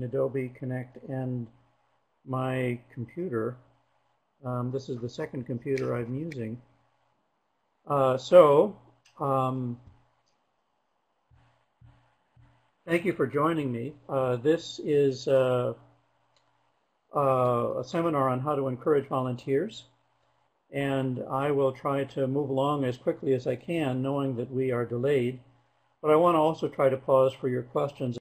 Adobe Connect and my computer. This is the second computer I'm using. Thank you for joining me. This is a seminar on how to encourage volunteers, and I will try to move along as quickly as I can, knowing that we are delayed, but I want to also try to pause for your questions.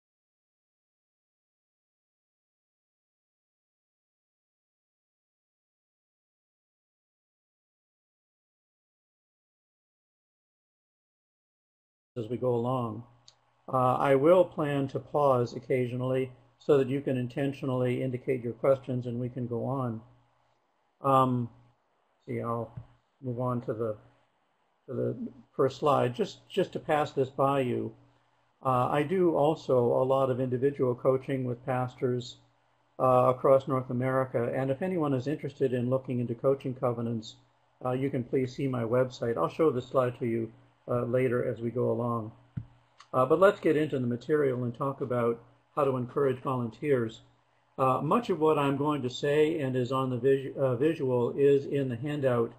As we go along. I will plan to pause occasionally so that you can intentionally indicate your questions and we can go on. I'll move on to the first slide. Just to pass this by you, I do also a lot of individual coaching with pastors across North America, and if anyone is interested in looking into coaching covenants, you can please see my website. I'll show this slide to you later as we go along. But let's get into the material and talk about how to encourage volunteers. Much of what I'm going to say and is on the visual is in the handout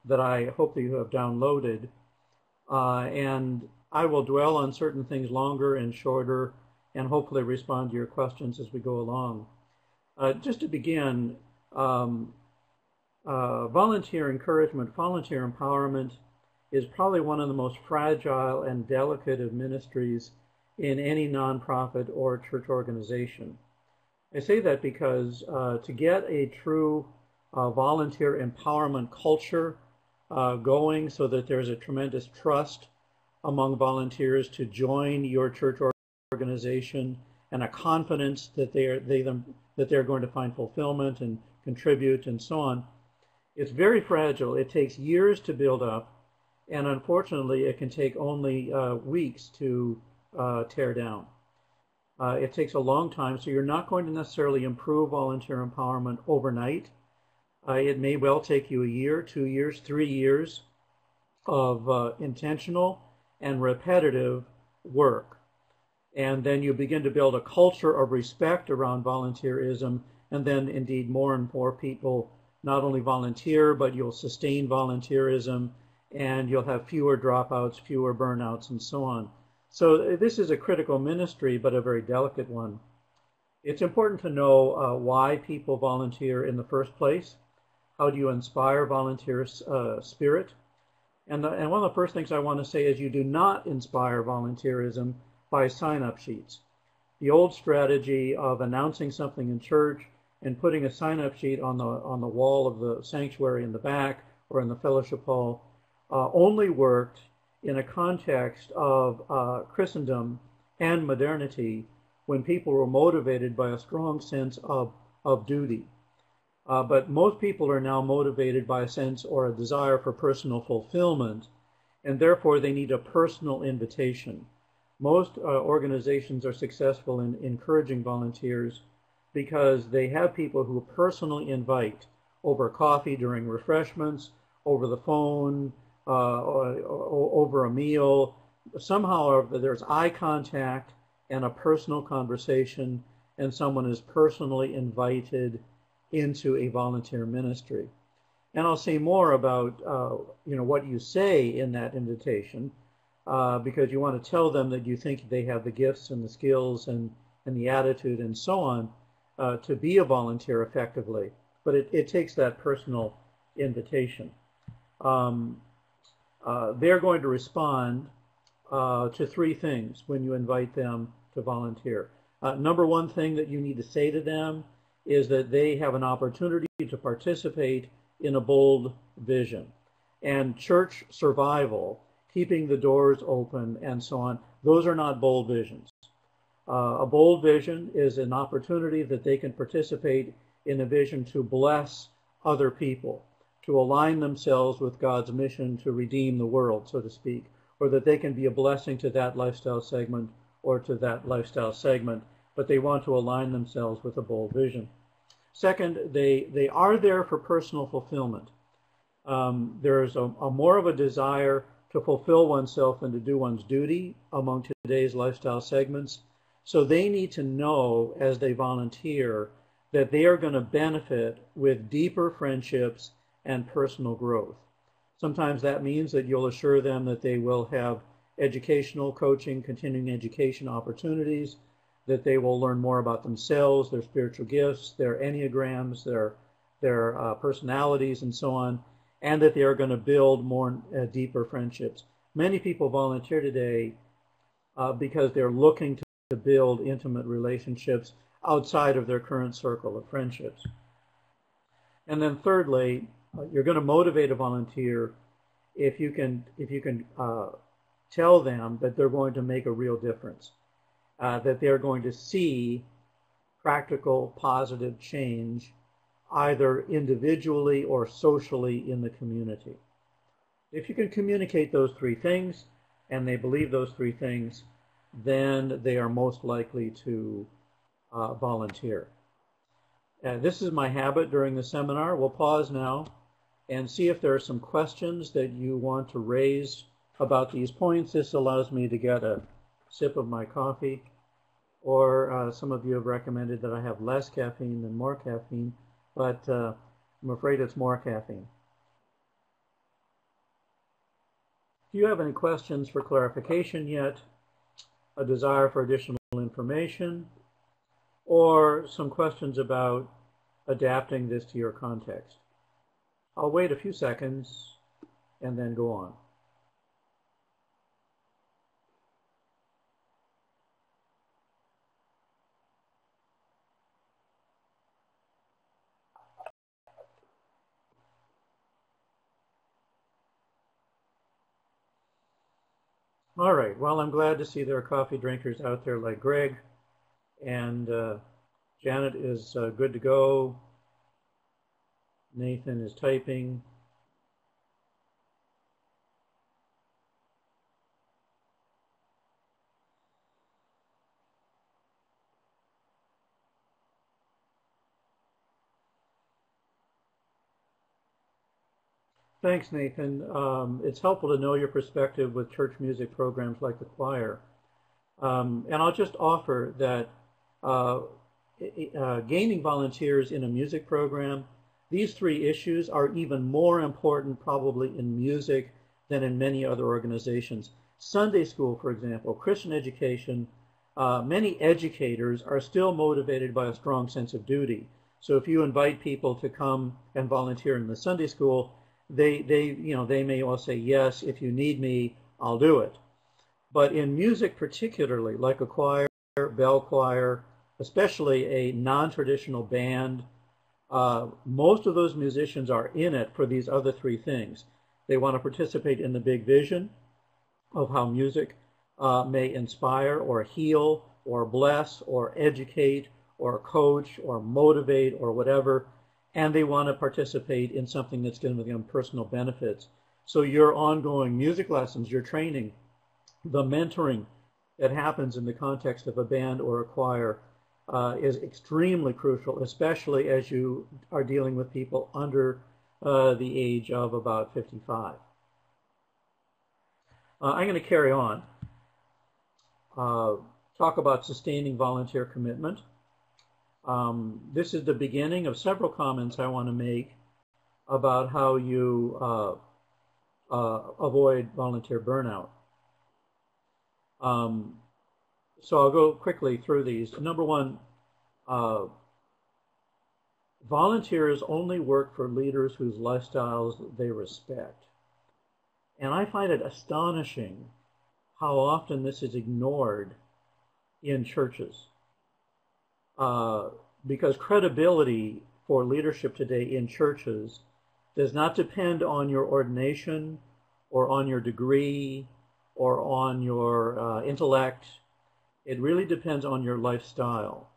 that I hope that you have downloaded. And I will dwell on certain things longer and shorter and hopefully respond to your questions as we go along. Just to begin, volunteer encouragement, volunteer empowerment is probably one of the most fragile and delicate of ministries in any nonprofit or church organization. I say that because to get a true volunteer empowerment culture going so that there's a tremendous trust among volunteers to join your church organization and a confidence that they're going to find fulfillment and contribute and so on, it's very fragile. It takes years to build up. And unfortunately, it can take only weeks to tear down. It takes a long time, so you're not going to necessarily improve volunteer empowerment overnight. It may well take you a year, 2 years, 3 years of intentional and repetitive work. And then you begin to build a culture of respect around volunteerism, and then indeed more and more people not only volunteer, but you'll sustain volunteerism, and you'll have fewer dropouts, fewer burnouts, and so on. So this is a critical ministry, but a very delicate one. It's important to know why people volunteer in the first place. How do you inspire volunteer spirit? And one of the first things I want to say is you do not inspire volunteerism by sign-up sheets. The old strategy of announcing something in church and putting a sign-up sheet on the wall of the sanctuary in the back or in the fellowship hall only worked in a context of Christendom and modernity when people were motivated by a strong sense of duty. But most people are now motivated by a sense or a desire for personal fulfillment, and therefore they need a personal invitation. Most organizations are successful in encouraging volunteers because they have people who personally invite over coffee during refreshments, over the phone, over a meal. Somehow there's eye contact and a personal conversation, and someone is personally invited into a volunteer ministry. And I'll say more about what you say in that invitation, because you want to tell them that you think they have the gifts and the skills and the attitude and so on to be a volunteer effectively. But it takes that personal invitation. They're going to respond to three things when you invite them to volunteer. Number one thing that you need to say to them is that they have an opportunity to participate in a bold vision. And church survival, keeping the doors open and so on, those are not bold visions. A bold vision is an opportunity that they can participate in a vision to bless other people, to align themselves with God's mission to redeem the world, so to speak, or that they can be a blessing to that lifestyle segment or to that lifestyle segment, but they want to align themselves with a bold vision. Second, they are there for personal fulfillment. There's a more of a desire to fulfill oneself and to do one's duty among today's lifestyle segments. So they need to know as they volunteer that they are going to benefit with deeper friendships and personal growth. Sometimes that means that you'll assure them that they will have educational, coaching, continuing education opportunities, that they will learn more about themselves, their spiritual gifts, their enneagrams, their personalities, and so on, and that they are going to build more deeper friendships. Many people volunteer today because they're looking to build intimate relationships outside of their current circle of friendships. And then thirdly, you're going to motivate a volunteer if you can tell them that they're going to make a real difference, that they're going to see practical, positive change either individually or socially in the community. If you can communicate those three things and they believe those three things, then they are most likely to volunteer. This is my habit during the seminar. We'll pause now and see if there are some questions that you want to raise about these points. This allows me to get a sip of my coffee, or some of you have recommended that I have less caffeine than more caffeine, but I'm afraid it's more caffeine. If you have any questions for clarification yet, a desire for additional information, or some questions about adapting this to your context, I'll wait a few seconds and then go on. All right, well, I'm glad to see there are coffee drinkers out there like Greg, and Janet is good to go. Nathan is typing. Thanks, Nathan. It's helpful to know your perspective with church music programs like the choir. And I'll just offer that gaining volunteers in a music program, these three issues are even more important probably in music than in many other organizations. Sunday school, for example, Christian education, many educators are still motivated by a strong sense of duty. So if you invite people to come and volunteer in the Sunday school, they may all say, yes, if you need me, I'll do it. But in music particularly, like a choir, bell choir, especially a non-traditional band, most of those musicians are in it for these other three things. They want to participate in the big vision of how music may inspire or heal or bless or educate or coach or motivate or whatever, and they want to participate in something that's going to give them personal benefits. So your ongoing music lessons, your training, the mentoring that happens in the context of a band or a choir is extremely crucial, especially as you are dealing with people under the age of about 55. I'm going to carry on. Talk about sustaining volunteer commitment. This is the beginning of several comments I want to make about how you avoid volunteer burnout. So I'll go quickly through these. Number one, volunteers only work for leaders whose lifestyles they respect. And I find it astonishing how often this is ignored in churches. Because credibility for leadership today in churches does not depend on your ordination or on your degree or on your intellect. It really depends on your lifestyle.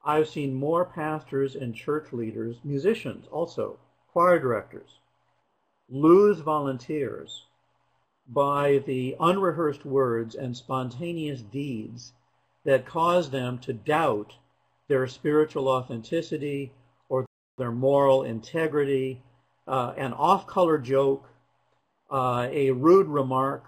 I've seen more pastors and church leaders, musicians also, choir directors, lose volunteers by the unrehearsed words and spontaneous deeds that cause them to doubt their spiritual authenticity or their moral integrity, an off-color joke, a rude remark,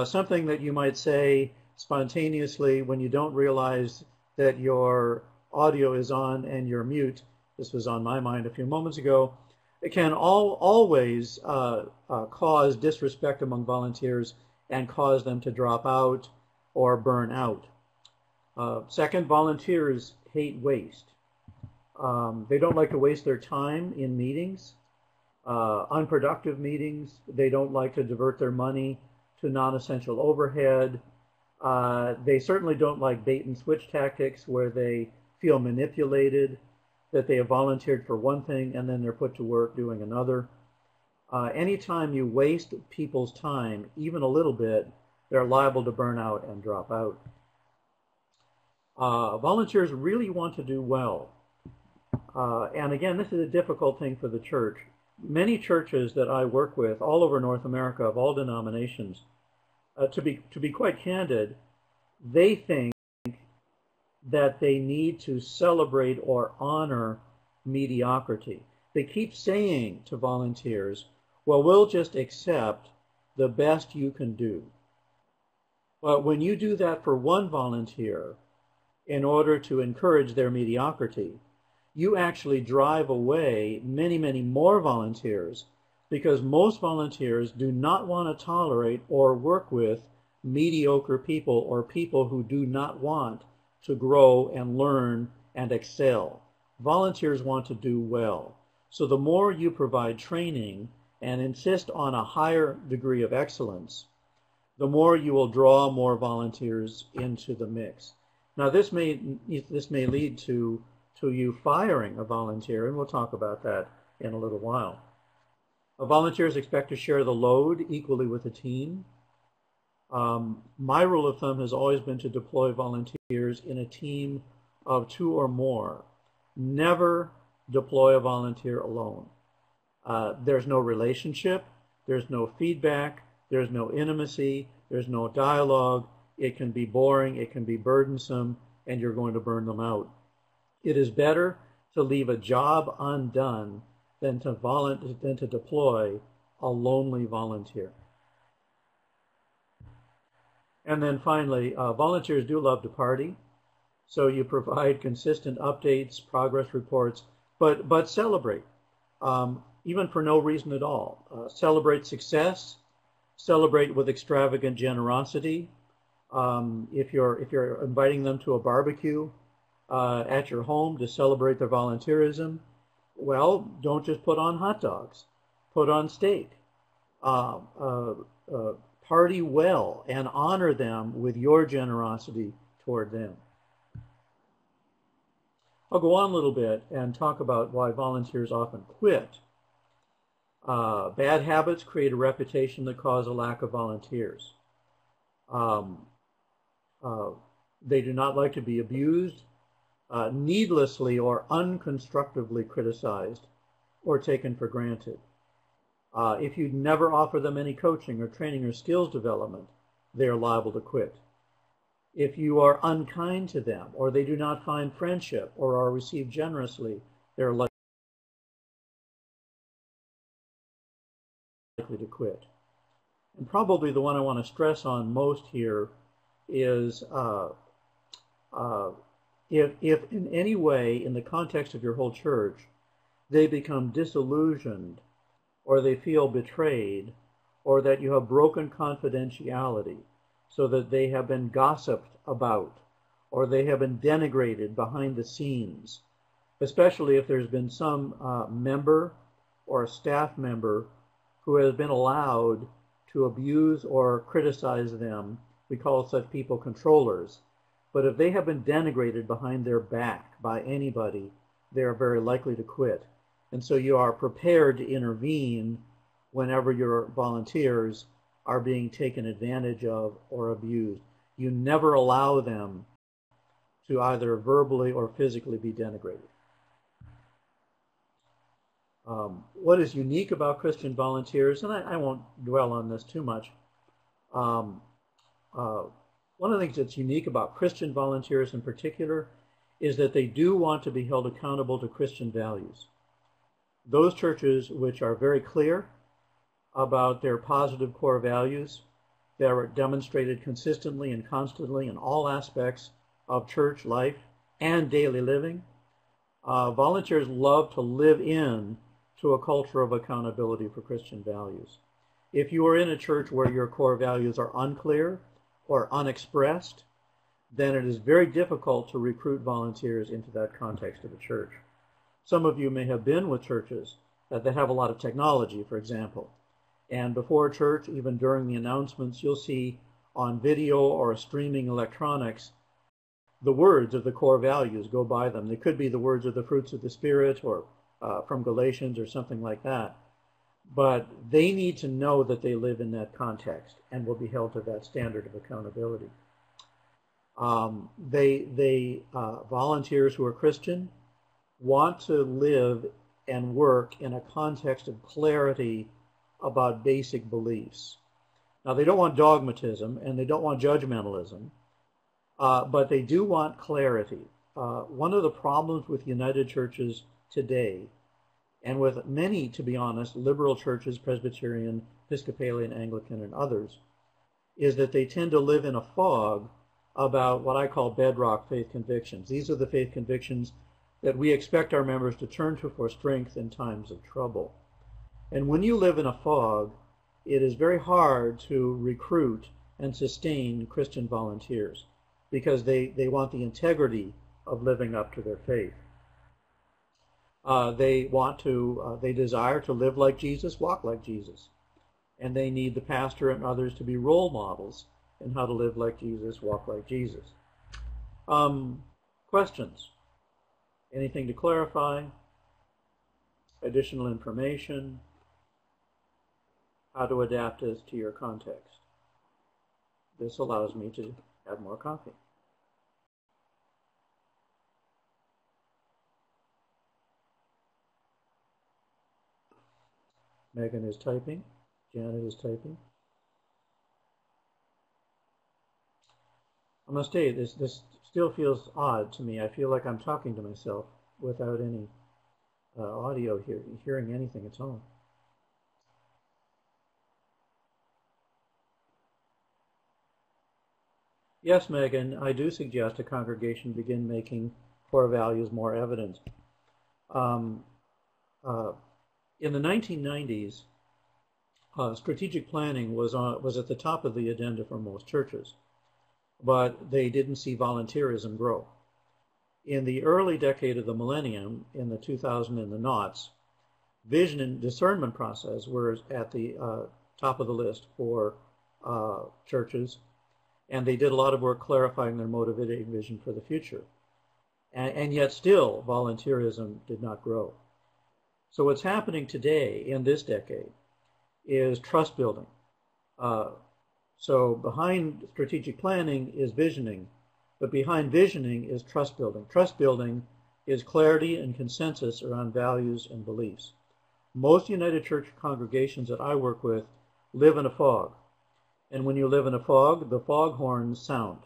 something that you might say spontaneously when you don't realize that your audio is on and you're mute. This was on my mind a few moments ago. It can always cause disrespect among volunteers and cause them to drop out or burn out. Second, volunteers hate waste. They don't like to waste their time in meetings, unproductive meetings. They don't like to divert their money to non-essential overhead. They certainly don't like bait and switch tactics where they feel manipulated, that they have volunteered for one thing and then they're put to work doing another. Anytime you waste people's time, even a little bit, they're liable to burn out and drop out. Volunteers really want to do well. And again, this is a difficult thing for the church. Many churches that I work with all over North America of all denominations, to be quite candid, they think that they need to celebrate or honor mediocrity. They keep saying to volunteers, well, we'll just accept the best you can do. But when you do that for one volunteer in order to encourage their mediocrity, you actually drive away many, many more volunteers, because most volunteers do not want to tolerate or work with mediocre people or people who do not want to grow and learn and excel. Volunteers want to do well. So the more you provide training and insist on a higher degree of excellence, the more you will draw more volunteers into the mix. Now this may lead to you firing a volunteer, and we'll talk about that in a little while. Volunteers expect to share the load equally with the team. My rule of thumb has always been to deploy volunteers in a team of 2 or more. Never deploy a volunteer alone. There's no relationship, there's no feedback, there's no intimacy, there's no dialogue. It can be boring, it can be burdensome, and you're going to burn them out. It is better to leave a job undone than to deploy a lonely volunteer. And then finally, volunteers do love to party, so you provide consistent updates, progress reports, but celebrate, even for no reason at all. Celebrate success, celebrate with extravagant generosity. If you're inviting them to a barbecue at your home to celebrate their volunteerism, well, don't just put on hot dogs, put on steak. Party well and honor them with your generosity toward them. I'll go on a little bit and talk about why volunteers often quit. Bad habits create a reputation that cause a lack of volunteers. They do not like to be abused, needlessly or unconstructively criticized, or taken for granted. If you never offer them any coaching or training or skills development, they are liable to quit. If you are unkind to them, or they do not find friendship or are received generously, they're likely to quit. And probably the one I want to stress on most here is if in any way, in the context of your whole church, they become disillusioned, or they feel betrayed, or that you have broken confidentiality, so that they have been gossiped about, or they have been denigrated behind the scenes, especially if there's been some member or staff member who has been allowed to abuse or criticize them. We call such people controllers. But if they have been denigrated behind their back by anybody, they are very likely to quit. And so you are prepared to intervene whenever your volunteers are being taken advantage of or abused. You never allow them to either verbally or physically be denigrated. What is unique about Christian volunteers, and I won't dwell on this too much, one of the things that's unique about Christian volunteers in particular is that they do want to be held accountable to Christian values. Those churches which are very clear about their positive core values that are demonstrated consistently and constantly in all aspects of church life and daily living. Volunteers love to live in to a culture of accountability for Christian values. If you are in a church where your core values are unclear or unexpressed, then it is very difficult to recruit volunteers into that context of the church. Some of you may have been with churches that have a lot of technology, for example. And before church, even during the announcements, you'll see on video or streaming electronics, the words of the core values go by them. They could be the words of the fruits of the Spirit or from Galatians or something like that. But they need to know that they live in that context and will be held to that standard of accountability. Volunteers who are Christian want to live and work in a context of clarity about basic beliefs. Now, they don't want dogmatism and they don't want judgmentalism, but they do want clarity. One of the problems with United Churches today, and with many, to be honest, liberal churches, Presbyterian, Episcopalian, Anglican, and others, is that they tend to live in a fog about what I call bedrock faith convictions. These are the faith convictions that we expect our members to turn to for strength in times of trouble. And when you live in a fog, it is very hard to recruit and sustain Christian volunteers because they want the integrity of living up to their faith. They desire to live like Jesus, walk like Jesus. And they need the pastor and others to be role models in how to live like Jesus, walk like Jesus. Questions? Anything to clarify? Additional information? How to adapt this to your context? This allows me to have more coffee. Megan is typing. Janet is typing. I must say, this still feels odd to me. I feel like I'm talking to myself without any audio hearing anything at all. Yes, Megan, I do suggest a congregation begin making core values more evident. In the 1990s, strategic planning was at the top of the agenda for most churches, but they didn't see volunteerism grow. In the early decade of the millennium, in the 2000 and the noughts, vision and discernment process were at the top of the list for churches, and they did a lot of work clarifying their motivating vision for the future. And yet still, volunteerism did not grow. So what's happening today in this decade is trust building. So behind strategic planning is visioning, but behind visioning is trust building. Trust building is clarity and consensus around values and beliefs. Most United Church congregations that I work with live in a fog. And when you live in a fog, the foghorns sound.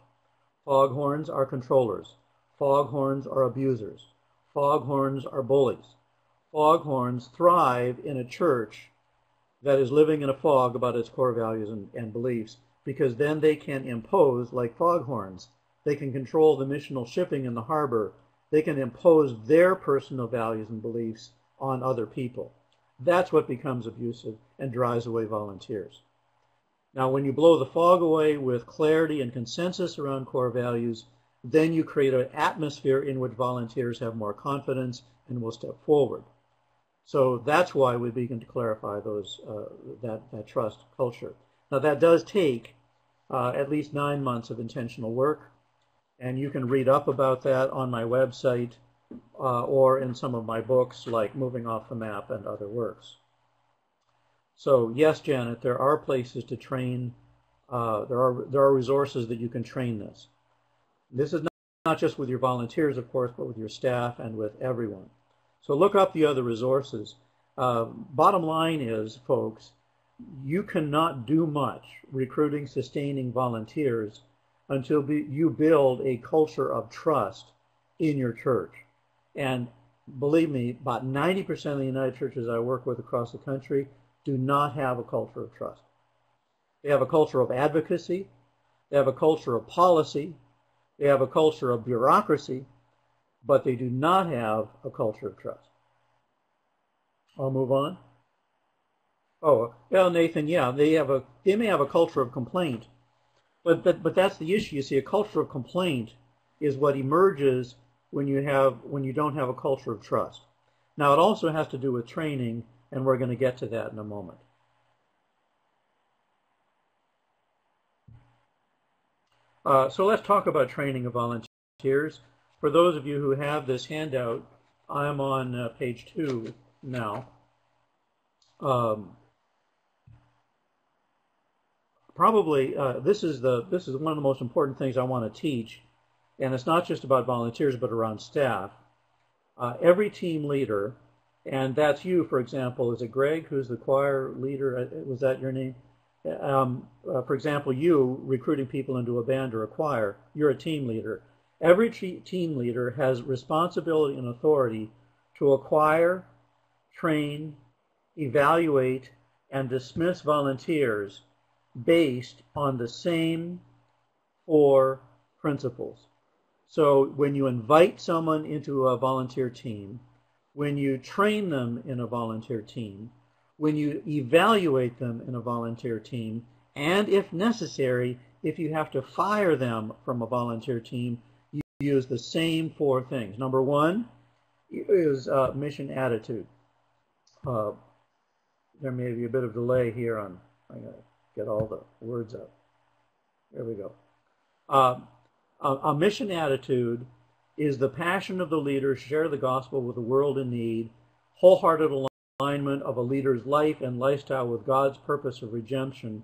Foghorns are controllers. Foghorns are abusers. Foghorns are bullies. Foghorns thrive in a church that is living in a fog about its core values and beliefs, because then they can impose, like foghorns, they can control the missional shipping in the harbor. They can impose their personal values and beliefs on other people. That's what becomes abusive and drives away volunteers. Now, when you blow the fog away with clarity and consensus around core values, then you create an atmosphere in which volunteers have more confidence and will step forward. So that's why we begin to clarify that trust culture. Now, that does take at least 9 months of intentional work, and you can read up about that on my website or in some of my books like Moving Off the Map and other works. So yes, Janet, there are places to train. There are resources that you can train this. This is not just with your volunteers, of course, but with your staff and with everyone. So look up the other resources. Bottom line is, folks, you cannot do much recruiting, sustaining volunteers until you build a culture of trust in your church. And believe me, about 90% of the United Churches I work with across the country do not have a culture of trust. They have a culture of advocacy. They have a culture of policy. They have a culture of bureaucracy, but they do not have a culture of trust. I'll move on. Oh, well, Nathan, yeah, they may have a culture of complaint, but that's the issue. You see, a culture of complaint is what emerges when you don't have a culture of trust. Now, it also has to do with training, and we're going to get to that in a moment. So let's talk about training of volunteers. For those of you who have this handout, I'm on page 2 now. This is one of the most important things I want to teach, and it's not just about volunteers but around staff. Every team leader, and that's you, for example. Is it Greg who's the choir leader? Was that your name? For example, you recruiting people into a band or a choir, you're a team leader. Every team leader has responsibility and authority to acquire, train, evaluate, and dismiss volunteers based on the same 4 principles. So when you invite someone into a volunteer team, when you train them in a volunteer team, when you evaluate them in a volunteer team, and if necessary, if you have to fire them from a volunteer team, you use the same 4 things. Number 1 is mission attitude. There may be a bit of delay here on, I'm going to get all the words up. There we go. A mission attitude is the passion of the leader to share the gospel with the world in need, wholehearted alignment of a leader's life and lifestyle with God's purpose of redemption.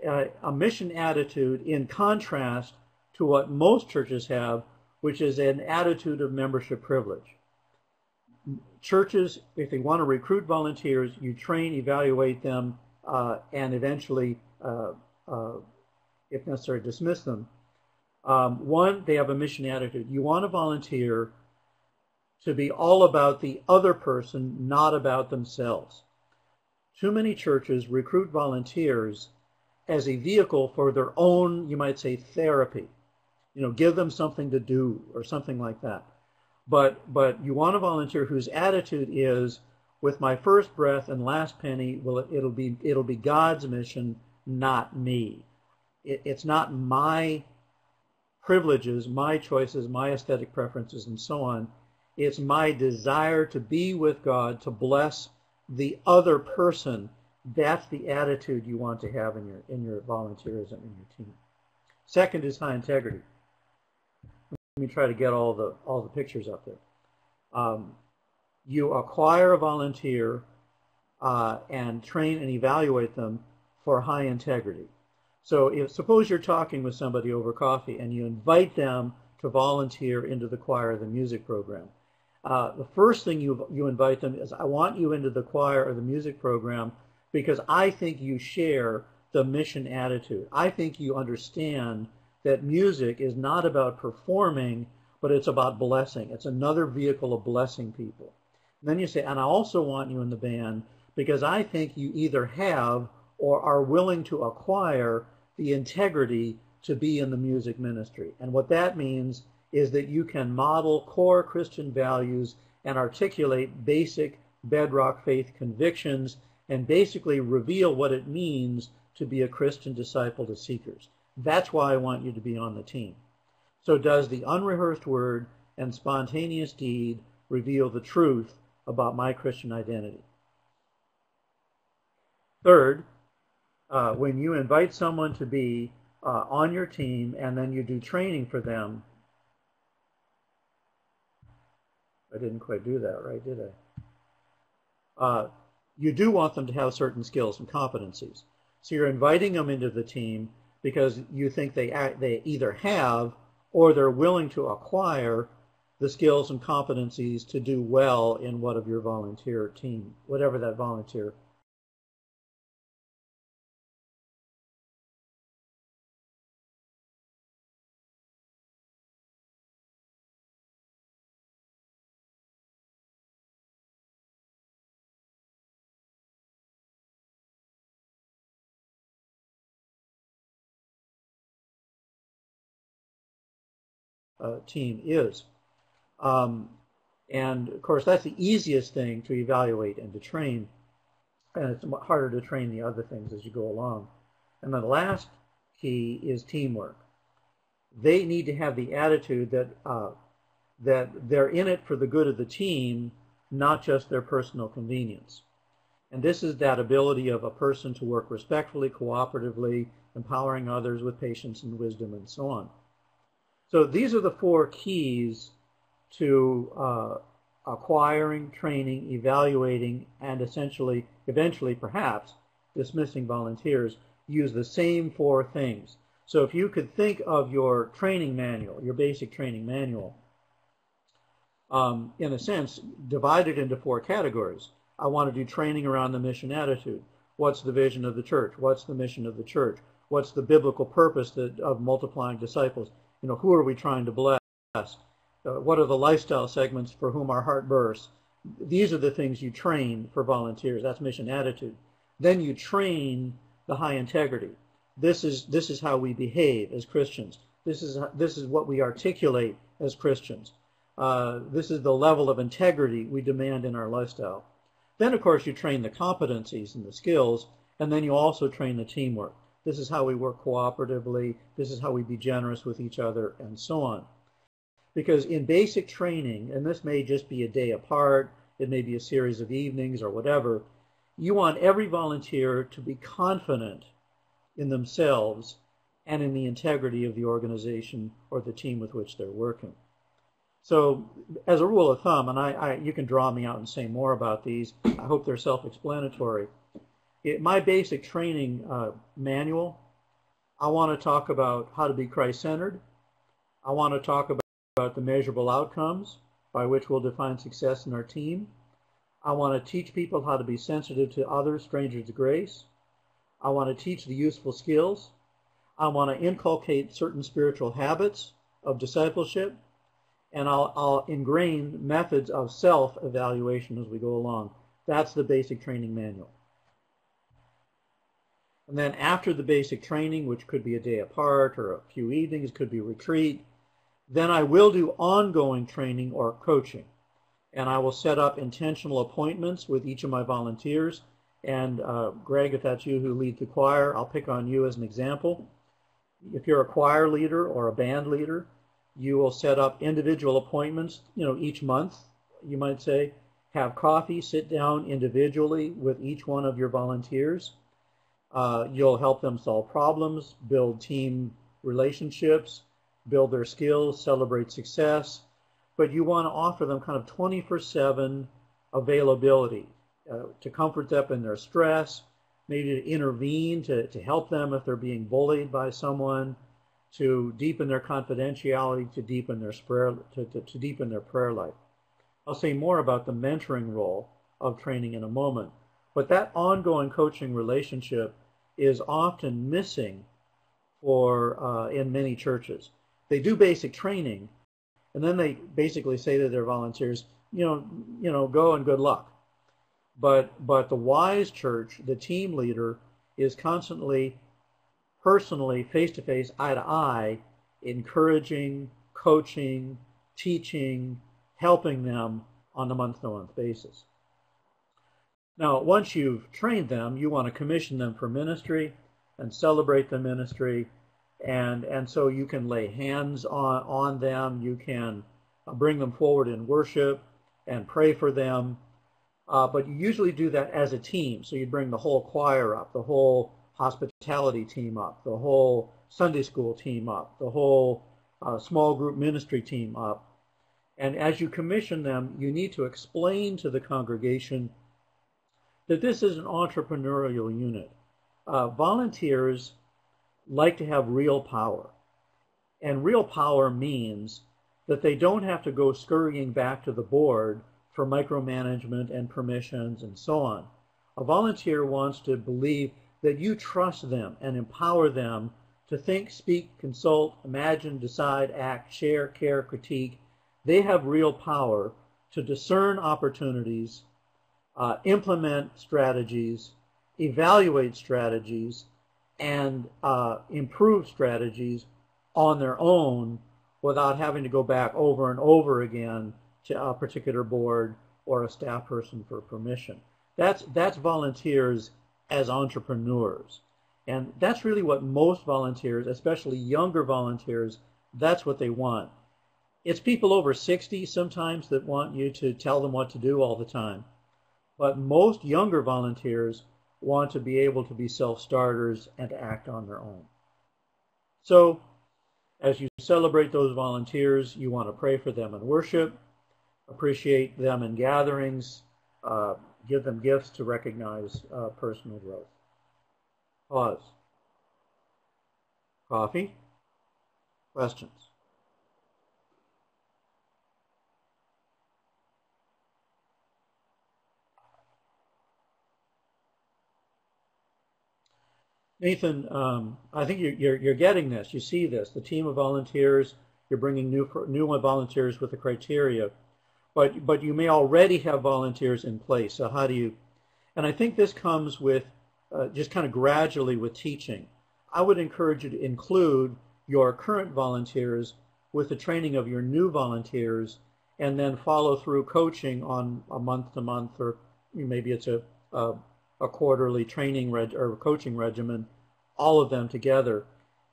A mission attitude in contrast to what most churches have, which is an attitude of membership privilege. Churches, if they want to recruit volunteers, you train, evaluate them, and eventually, if necessary, dismiss them. One, they have a mission attitude. You want a volunteer to be all about the other person, not about themselves. Too many churches recruit volunteers as a vehicle for their own, you might say, therapy. Give them something to do or something like that. But you want a volunteer whose attitude is, with my first breath and last penny, it'll be God's mission, not me. It's not my privileges, my choices, my aesthetic preferences, and so on. It's my desire to be with God, to bless the other person. That's the attitude you want to have in your volunteerism in your team. Second is high integrity. Let me try to get all the pictures up there. You acquire a volunteer and train and evaluate them for high integrity. So suppose you're talking with somebody over coffee and you invite them to volunteer into the choir or the music program. The first thing you invite them is, I want you into the choir or the music program because I think you share the mission attitude. I think you understand that music is not about performing, but it's about blessing. It's another vehicle of blessing people. And then you say, and I also want you in the band because I think you either have or are willing to acquire the integrity to be in the music ministry. And what that means is that you can model core Christian values and articulate basic bedrock faith convictions and basically reveal what it means to be a Christian disciple to seekers. That's why I want you to be on the team. So does the unrehearsed word and spontaneous deed reveal the truth about my Christian identity? Third, when you invite someone to be on your team and then you do training for them, I didn't quite do that right, did I? You do want them to have certain skills and competencies. So you're inviting them into the team because you think they either have or they're willing to acquire the skills and competencies to do well in what of your volunteer team, whatever that volunteer team is. And of course, that's the easiest thing to evaluate and to train, and it's harder to train the other things as you go along. And then the last key is teamwork. They need to have the attitude that they're in it for the good of the team, not just their personal convenience. And this is that ability of a person to work respectfully, cooperatively, empowering others with patience and wisdom, and so on. So these are the 4 keys to acquiring, training, evaluating, and eventually perhaps dismissing volunteers. Use the same 4 things. So if you could think of your training manual, your basic training manual, in a sense, divided into 4 categories. I want to do training around the mission attitude. What's the vision of the church? What's the mission of the church? What's the biblical purpose of multiplying disciples? Who are we trying to bless? What are the lifestyle segments for whom our heart bursts? These are the things you train for volunteers. That's mission attitude. Then you train the high integrity. This is how we behave as Christians. This is what we articulate as Christians. This is the level of integrity we demand in our lifestyle. Then, of course, you train the competencies and the skills, and then you also train the teamwork. This is how we work cooperatively. This is how we be generous with each other, and so on. Because in basic training, and this may just be a day apart, it may be a series of evenings or whatever, you want every volunteer to be confident in themselves and in the integrity of the organization or the team with which they're working. So as a rule of thumb, and you can draw me out and say more about these, I hope they're self-explanatory. My basic training manual, I want to talk about how to be Christ-centered. I want to talk about the measurable outcomes by which we'll define success in our team. I want to teach people how to be sensitive to others, strangers to grace. I want to teach the useful skills. I want to inculcate certain spiritual habits of discipleship. And I'll ingrain methods of self-evaluation as we go along. That's the basic training manual. And then after the basic training, which could be a day apart or a few evenings, could be retreat, then I will do ongoing training or coaching. And I will set up intentional appointments with each of my volunteers. And Greg, if that's you who leads the choir, I'll pick on you as an example. If you're a choir leader or a band leader, you will set up individual appointments, each month, you might say, have coffee, sit down individually with each one of your volunteers. You'll help them solve problems, build team relationships, build their skills, celebrate success. But you want to offer them kind of 24/7 availability to comfort them in their stress, maybe to intervene, to help them if they're being bullied by someone, to deepen their confidentiality, to deepen their prayer life. I'll say more about the mentoring role of training in a moment. But that ongoing coaching relationship is often missing in many churches. They do basic training, and then they basically say to their volunteers, go and good luck. But the wise church, the team leader, is constantly, personally, face-to-face, eye-to-eye, encouraging, coaching, teaching, helping them on a month-to-month basis. Now, once you've trained them, you want to commission them for ministry and celebrate the ministry, and so you can lay hands on them, you can bring them forward in worship and pray for them, but you usually do that as a team. So you bring the whole choir up, the whole hospitality team up, the whole Sunday school team up, the whole small group ministry team up. And as you commission them, you need to explain to the congregation that this is an entrepreneurial unit. Volunteers like to have real power. And real power means that they don't have to go scurrying back to the board for micromanagement and permissions and so on. A volunteer wants to believe that you trust them and empower them to think, speak, consult, imagine, decide, act, share, care, critique. They have real power to discern opportunities, implement strategies, evaluate strategies, and improve strategies on their own without having to go back over and over again to a particular board or a staff person for permission. That's volunteers as entrepreneurs. And that's really what most volunteers, especially younger volunteers, that's what they want. It's people over 60 sometimes that want you to tell them what to do all the time. But most younger volunteers want to be able to be self-starters and to act on their own. So, as you celebrate those volunteers, you want to pray for them in worship, appreciate them in gatherings, give them gifts to recognize personal growth. Pause. Coffee? Questions? Nathan, I think you're getting this. You see this. The team of volunteers, you're bringing new volunteers with the criteria, but you may already have volunteers in place. So how do you? And I think this comes with just kind of gradually with teaching. I would encourage you to include your current volunteers with the training of your new volunteers, and then follow through coaching on a month-to-month, or maybe it's a quarterly training or coaching regimen, all of them together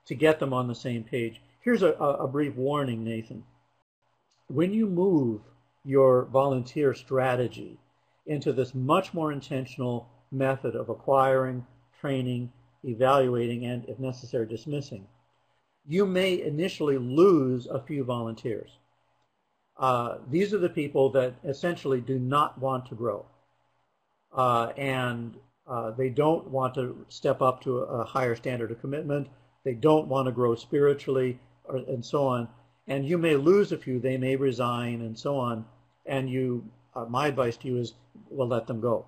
to get them on the same page. Here's a brief warning, Nathan. When you move your volunteer strategy into this much more intentional method of acquiring, training, evaluating, and, if necessary, dismissing, you may initially lose a few volunteers. These are the people that essentially do not want to grow. And they don't want to step up to a higher standard of commitment. They don't want to grow spiritually, and so on. And you may lose a few. They may resign, and so on. And my advice to you is, well, let them go.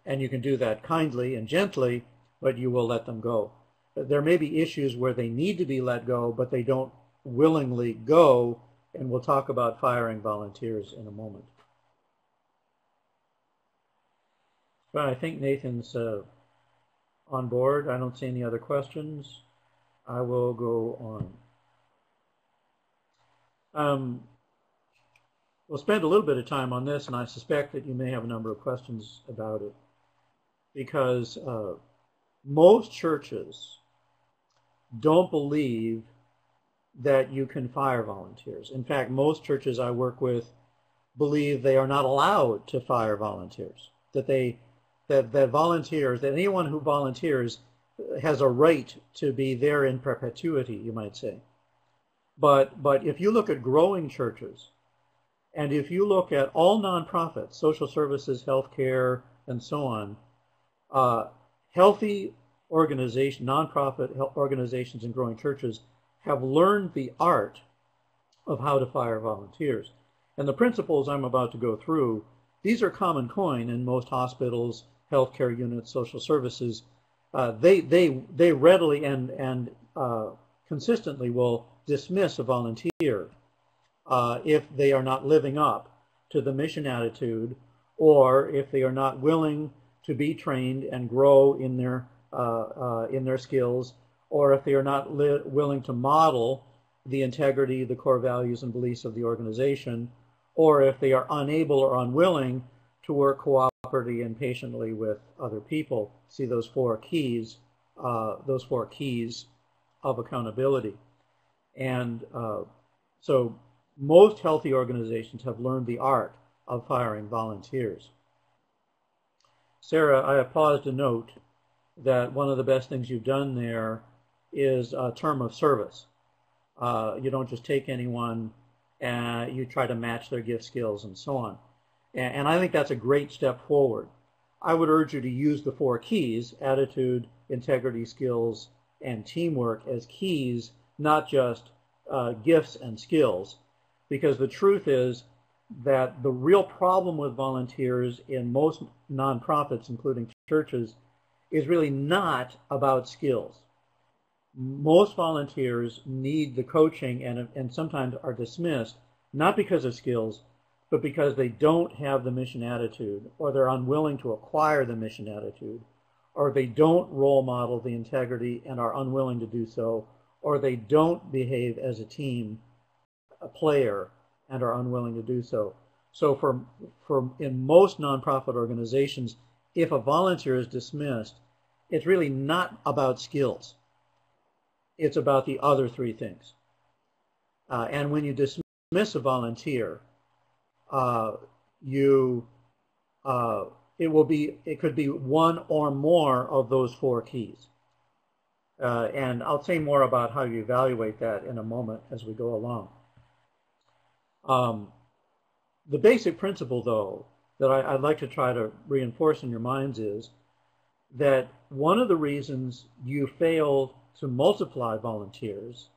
And you can do that kindly and gently, but you will let them go. There may be issues where they need to be let go, but they don't willingly go, and we'll talk about firing volunteers in a moment. But I think Nathan's on board. I don't see any other questions. I will go on. We'll spend a little bit of time on this, and I suspect that you may have a number of questions about it, because most churches don't believe that you can fire volunteers. In fact, most churches I work with believe they are not allowed to fire volunteers, that volunteers, that anyone who volunteers has a right to be there in perpetuity, you might say. But if you look at growing churches, and if you look at all nonprofits, social services, healthcare, and so on, healthy organizations, nonprofit organizations and growing churches have learned the art of how to fire volunteers. And the principles I'm about to go through, these are common coin in most hospitals, healthcare units, social services. They readily and consistently will dismiss a volunteer if they are not living up to the mission attitude, or if they are not willing to be trained and grow in their skills, or if they are not willing to model the integrity, the core values and beliefs of the organization, or if they are unable or unwilling to work cooperatively and patiently with other people. See those four keys of accountability. And so most healthy organizations have learned the art of firing volunteers. Sarah, I have paused to note that one of the best things you've done there is a term of service. You don't just take anyone, you try to match their gift, skills, and so on. And I think that's a great step forward. I would urge you to use the four keys, attitude, integrity, skills, and teamwork, as keys, not just gifts and skills. Because the truth is that the real problem with volunteers in most nonprofits, including churches, is really not about skills. Most volunteers need the coaching and sometimes are dismissed, not because of skills, but because they don't have the mission attitude, or they're unwilling to acquire the mission attitude, or they don't role model the integrity and are unwilling to do so, or they don't behave as a team, a player, and are unwilling to do so. So in most nonprofit organizations, if a volunteer is dismissed, it's really not about skills. It's about the other three things. And when you dismiss a volunteer, it could be one or more of those four keys. And I'll say more about how you evaluate that in a moment as we go along. The basic principle, though, that I'd like to try to reinforce in your minds is that one of the reasons you fail to multiply volunteers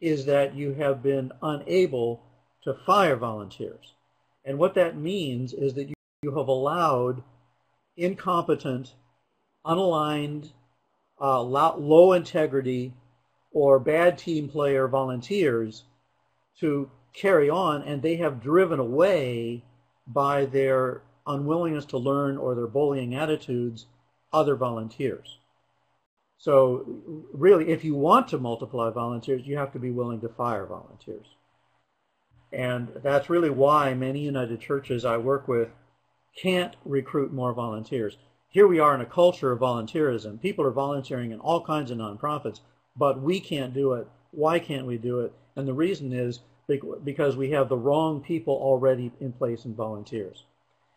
is that you have been unable to fire volunteers. And what that means is that you have allowed incompetent, unaligned, low integrity, or bad team player volunteers to carry on, and they have driven away by their unwillingness to learn or their bullying attitudes other volunteers. So really, if you want to multiply volunteers, you have to be willing to fire volunteers. And that's really why many United Churches I work with can't recruit more volunteers. Here we are in a culture of volunteerism. People are volunteering in all kinds of nonprofits, but we can't do it. Why can't we do it? And the reason is because we have the wrong people already in place in volunteers.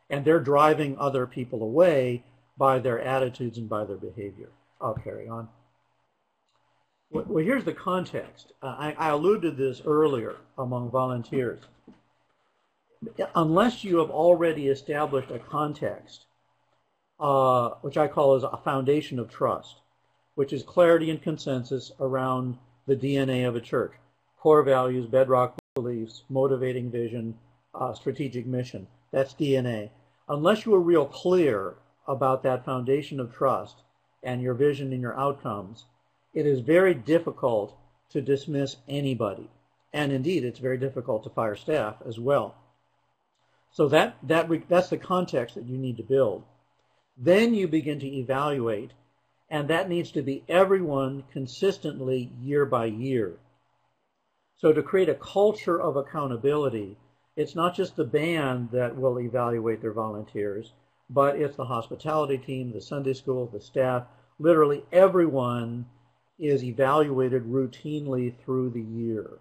And they're driving other people away by their attitudes and by their behavior. I'll carry on. Well, here's the context. I alluded to this earlier among volunteers. Unless you have already established a context, which I call as a foundation of trust, which is clarity and consensus around the DNA of a church, core values, bedrock beliefs, motivating vision, strategic mission. That's DNA. Unless you are real clear about that foundation of trust and your vision and your outcomes, it is very difficult to dismiss anybody. And indeed, it's very difficult to fire staff as well. So that's the context that you need to build. Then you begin to evaluate, and that needs to be everyone consistently year by year. So to create a culture of accountability, it's not just the band that will evaluate their volunteers, but it's the hospitality team, the Sunday school, the staff. Literally everyone is evaluated routinely through the year.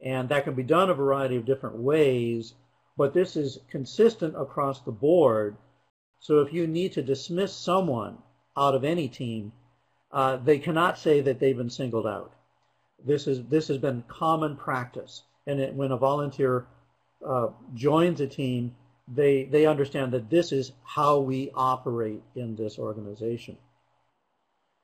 And that can be done a variety of different ways, but this is consistent across the board. So if you need to dismiss someone out of any team, they cannot say that they've been singled out. This has been common practice. And when a volunteer joins a team, they understand that this is how we operate in this organization.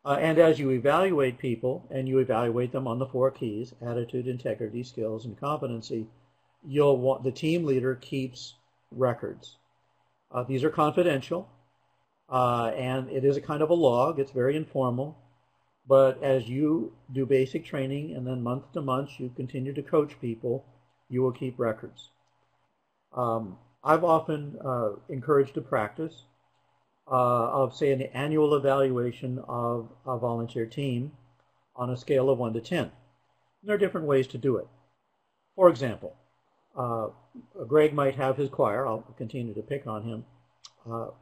And as you evaluate people, and you evaluate them on the four keys, attitude, integrity, skills, and competency, the team leader keeps records. These are confidential, and it is a kind of a log. It's very informal. But as you do basic training and then month to month you continue to coach people, you will keep records. I've often encouraged a practice of, say, an annual evaluation of a volunteer team on a scale of 1 to 10. There are different ways to do it. For example, Greg might have his choir. I'll continue to pick on him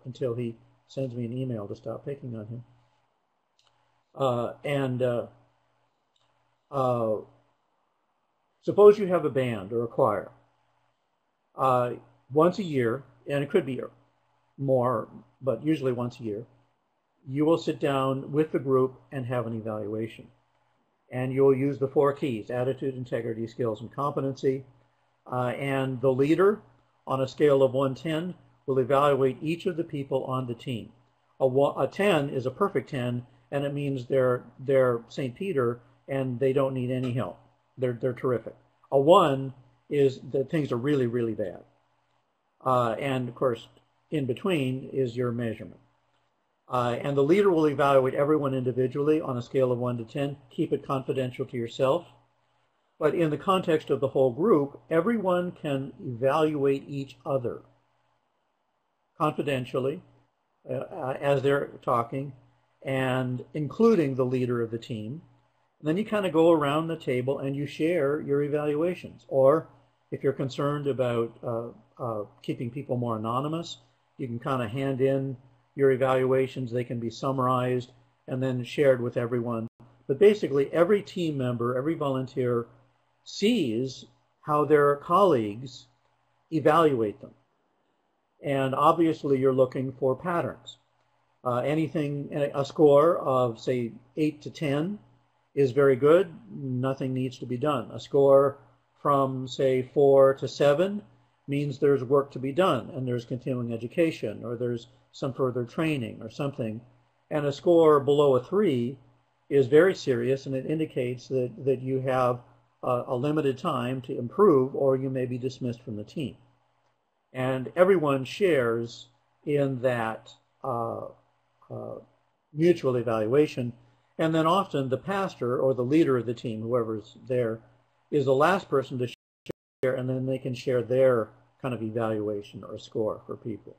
until he sends me an email to stop picking on him. Suppose you have a band or a choir. Once a year, and it could be more, but usually once a year, you will sit down with the group and have an evaluation. And you'll use the four keys: attitude, integrity, skills, and competency. And the leader, on a scale of 1 to 10, will evaluate each of the people on the team. A 10 is a perfect 10, and it means they're St. Peter and they don't need any help. They're terrific. A 1 is that things are really, really bad. And of course, in between is your measurement. And the leader will evaluate everyone individually on a scale of 1 to 10. Keep it confidential to yourself. But in the context of the whole group, everyone can evaluate each other confidentially as they're talking, and including the leader of the team. And then you kind of go around the table and you share your evaluations. Or if you're concerned about keeping people more anonymous, you can kind of hand in your evaluations. They can be summarized and then shared with everyone. But basically, every team member, every volunteer sees how their colleagues evaluate them. And obviously, you're looking for patterns. A score of, say, 8 to 10 is very good. Nothing needs to be done. A score from, say, 4 to 7 means there's work to be done, and there's continuing education, or there's some further training or something. And a score below a 3 is very serious, and it indicates that you have a limited time to improve, or you may be dismissed from the team. And everyone shares in that mutual evaluation. And then often the pastor or the leader of the team, whoever's there, is the last person to share, and then they can share their kind of evaluation or score for people.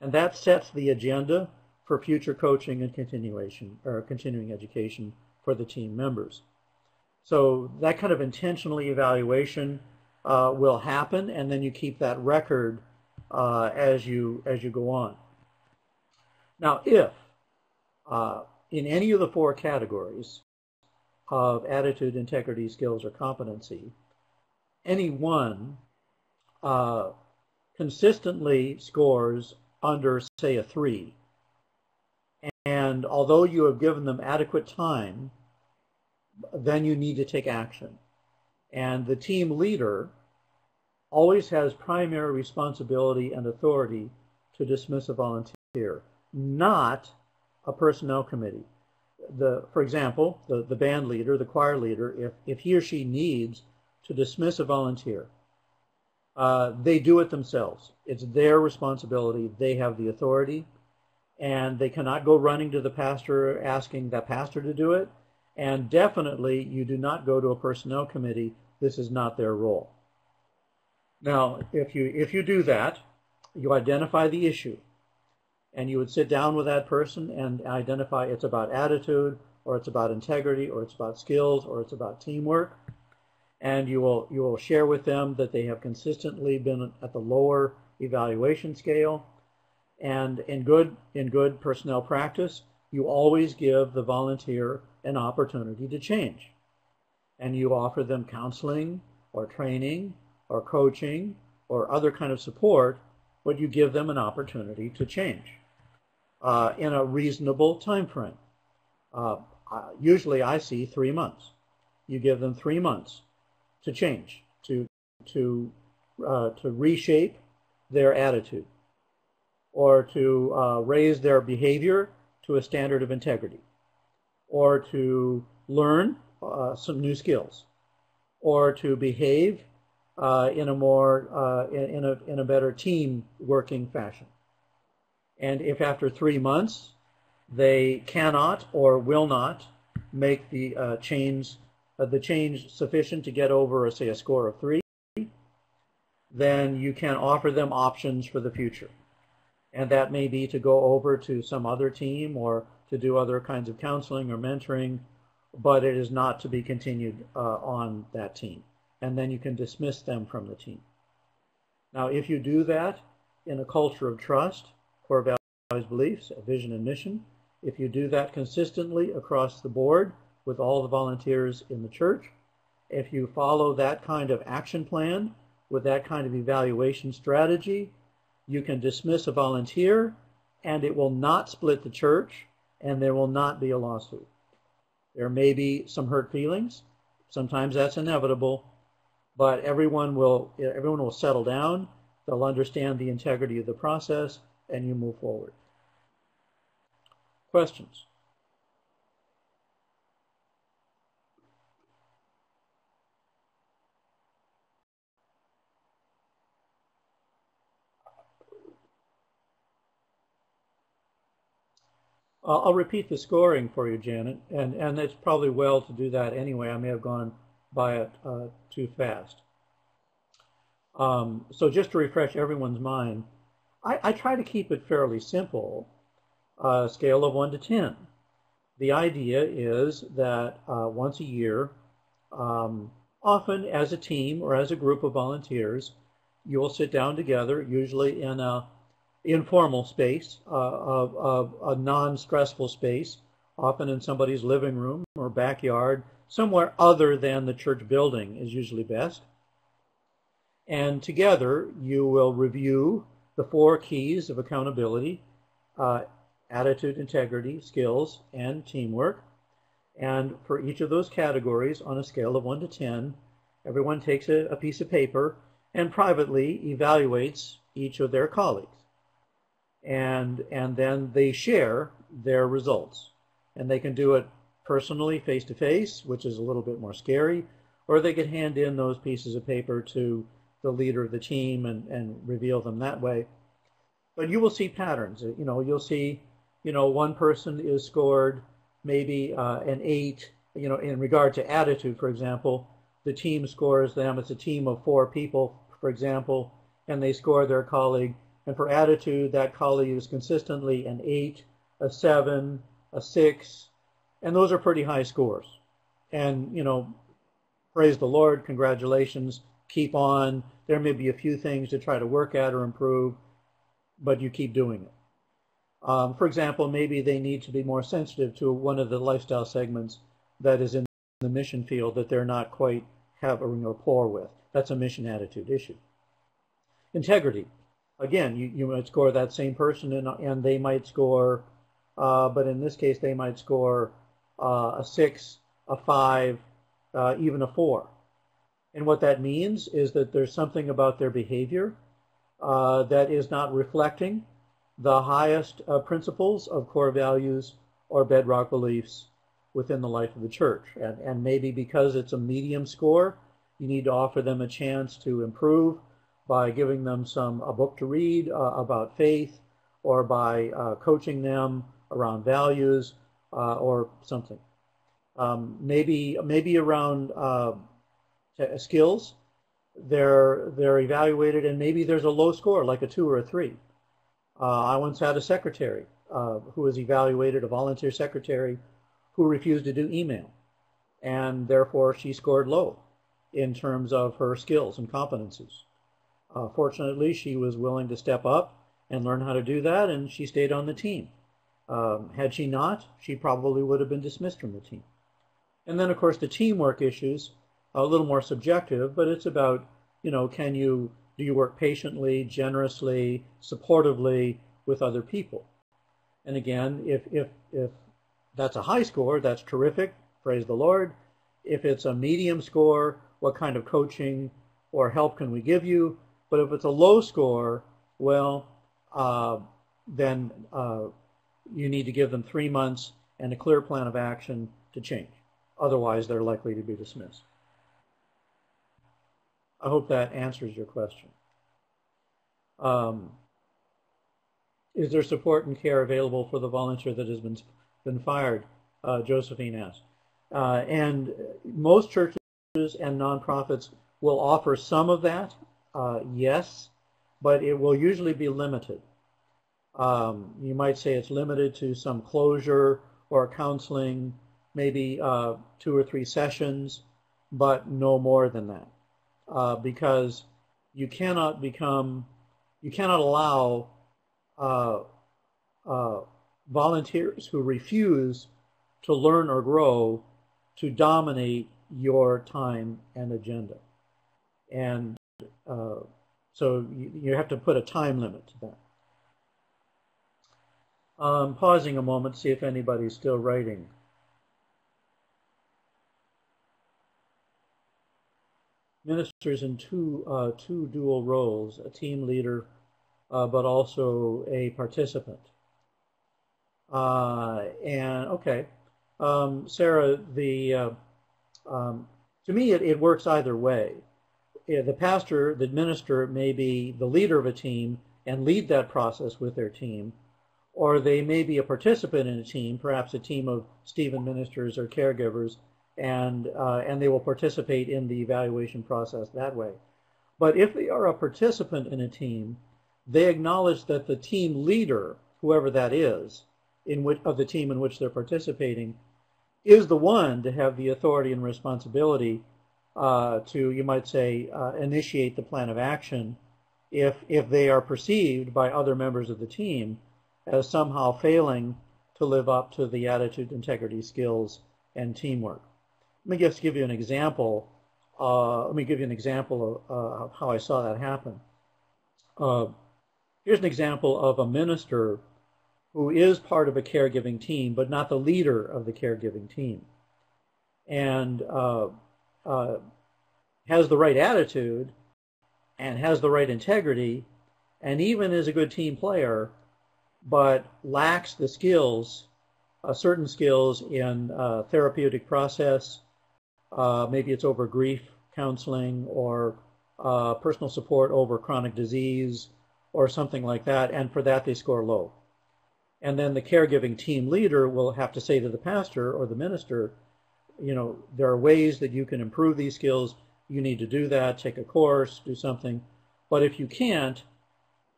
And that sets the agenda for future coaching and continuing education for the team members. So that kind of intentional evaluation will happen, and then you keep that record as you go on. Now, if in any of the 4 categories of attitude, integrity, skills, or competency, any one consistently scores under, say, a 3, and although you have given them adequate time, then you need to take action. And the team leader always has primary responsibility and authority to dismiss a volunteer, not a personnel committee. For example, the band leader, the choir leader, if he or she needs to dismiss a volunteer, they do it themselves. It's their responsibility. They have the authority, and they cannot go running to the pastor asking that pastor to do it. And definitely, you do not go to a personnel committee. This is not their role. Now, if you do that, you identify the issue, and you would sit down with that person and identify it's about attitude, or it's about integrity, or it's about skills, or it's about teamwork, and you will share with them that they have consistently been at the lower evaluation scale. And in good personnel practice, you always give the volunteer an opportunity to change, and you offer them counseling or training or coaching or other kind of support, but you give them an opportunity to change in a reasonable time frame. Usually I see 3 months. You give them 3 months to change, to reshape their attitude, or to raise their behavior to a standard of integrity, or to learn some new skills, or to behave in a better team working fashion. And if after 3 months they cannot or will not make the change sufficient to get over, say, a score of 3, then you can offer them options for the future. And that may be to go over to some other team or to do other kinds of counseling or mentoring, but it is not to be continued on that team. And then you can dismiss them from the team. Now, if you do that in a culture of trust, core values, beliefs, a vision and mission, if you do that consistently across the board with all the volunteers in the church, if you follow that kind of action plan with that kind of evaluation strategy, you can dismiss a volunteer, and it will not split the church, and there will not be a lawsuit. There may be some hurt feelings. Sometimes that's inevitable, but everyone will settle down. They'll understand the integrity of the process, and you move forward. Questions? I'll repeat the scoring for you, Janet, and it's probably well to do that anyway. I may have gone by it too fast. So just to refresh everyone's mind, I try to keep it fairly simple, scale of 1 to 10. The idea is that once a year, often as a team or as a group of volunteers, you will sit down together, usually in a informal space, a non-stressful space, often in somebody's living room or backyard, somewhere other than the church building is usually best. And together you will review the 4 keys of accountability: attitude, integrity, skills, and teamwork. And for each of those categories, on a scale of 1 to 10, everyone takes a piece of paper and privately evaluates each of their colleagues. And then they share their results. And they can do it personally, face-to-face, which is a little bit more scary, or they could hand in those pieces of paper to the leader of the team and reveal them that way. But you will see patterns. You'll see, one person is scored maybe an 8. In regard to attitude, for example, the team scores them. It's a team of 4 people, for example, and they score their colleague. And for attitude, that colleague is consistently an 8, a 7, a 6, and those are pretty high scores. And, praise the Lord, congratulations, keep on. There may be a few things to try to work at or improve, but you keep doing it. For example, maybe they need to be more sensitive to one of the lifestyle segments that is in the mission field that they're not quite having rapport with. That's a mission attitude issue. Integrity. Again, you might score that same person, and they might score, but in this case, they might score a 6, a 5, even a 4. And what that means is that there's something about their behavior that is not reflecting the highest principles of core values or bedrock beliefs within the life of the church. And maybe because it's a medium score, you need to offer them a chance to improve by giving them a book to read about faith, or by coaching them around values or something. Maybe around skills, they're evaluated, and maybe there's a low score, like a 2 or a 3. I once had a secretary who was evaluated, a volunteer secretary, who refused to do email, and therefore she scored low in terms of her skills and competencies. Fortunately, she was willing to step up and learn how to do that, and she stayed on the team. Had she not, she probably would have been dismissed from the team. And then, of course, the teamwork issues, a little more subjective, but it's about, do you work patiently, generously, supportively with other people? And again, if that's a high score, that's terrific, praise the Lord. If it's a medium score, what kind of coaching or help can we give you? But if it's a low score, well, then you need to give them 3 months and a clear plan of action to change. Otherwise, they're likely to be dismissed. I hope that answers your question. Is there support and care available for the volunteer that has been fired? Josephine asked. And most churches and nonprofits will offer some of that, yes, but it will usually be limited. You might say it's limited to some closure or counseling, maybe 2 or 3 sessions, but no more than that. Because you cannot allow volunteers who refuse to learn or grow to dominate your time and agenda. And so you have to put a time limit to that. Pausing a moment to see if anybody's still writing. Ministers in two dual roles, a team leader, but also a participant. Sarah, to me it works either way. The pastor, the minister, may be the leader of a team and lead that process with their team, or they may be a participant in a team, perhaps a team of Stephen ministers or caregivers, and they will participate in the evaluation process that way. But if they are a participant in a team, they acknowledge that the team leader, whoever that is of the team in which they're participating is the one to have the authority and responsibility to, you might say, initiate the plan of action if they are perceived by other members of the team as somehow failing to live up to the attitude, integrity, skills, and teamwork. Let me just give you an example. Of how I saw that happen. Here's an example of a minister who is part of a caregiving team, but not the leader of the caregiving team, and has the right attitude and has the right integrity, and even is a good team player, but lacks the skills, certain skills in therapeutic process. Maybe it's over grief counseling or personal support over chronic disease or something like that, and for that they score low. And then the caregiving team leader will have to say to the pastor or the minister, you know, there are ways that you can improve these skills. You need to do that, take a course, do something. But if you can't,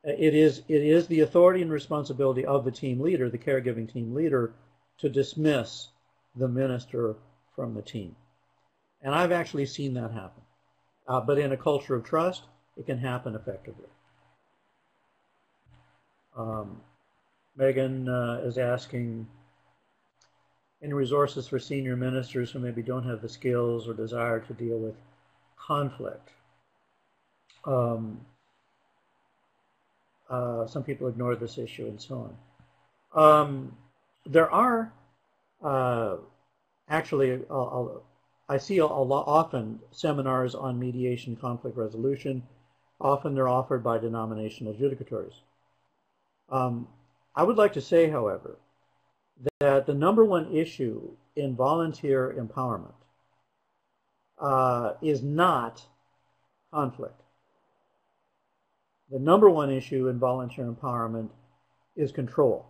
it is the authority and responsibility of the team leader, the caregiving team leader, to dismiss the minister from the team. And I've actually seen that happen. But in a culture of trust, it can happen effectively. Megan is asking, any resources for senior ministers who maybe don't have the skills or desire to deal with conflict? Some people ignore this issue and so on. There are actually, I see often seminars on mediation, conflict resolution. Often they're offered by denominational judicatories. I would like to say, however, that the number one issue in volunteer empowerment is not conflict. The number one issue in volunteer empowerment is control.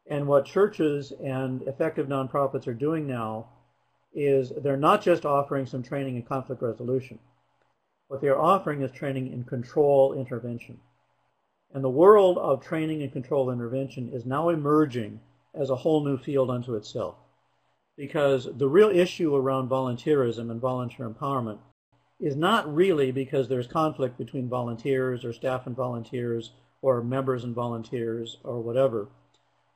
And what churches and effective nonprofits are doing now is they're not just offering some training in conflict resolution. What they're offering is training in control intervention. And the world of training and control intervention is now emerging as a whole new field unto itself. Because the real issue around volunteerism and volunteer empowerment is not really because there's conflict between volunteers or staff and volunteers or members and volunteers or whatever.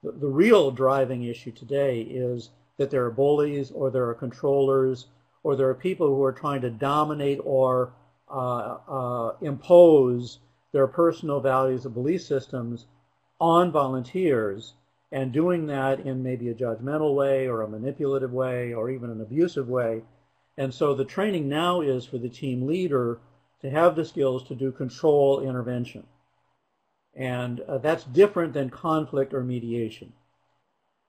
The real driving issue today is that there are bullies or there are controllers or there are people who are trying to dominate or impose their personal values and belief systems on volunteers, and doing that in maybe a judgmental way or a manipulative way or even an abusive way. And so the training now is for the team leader to have the skills to do control intervention. And that's different than conflict or mediation.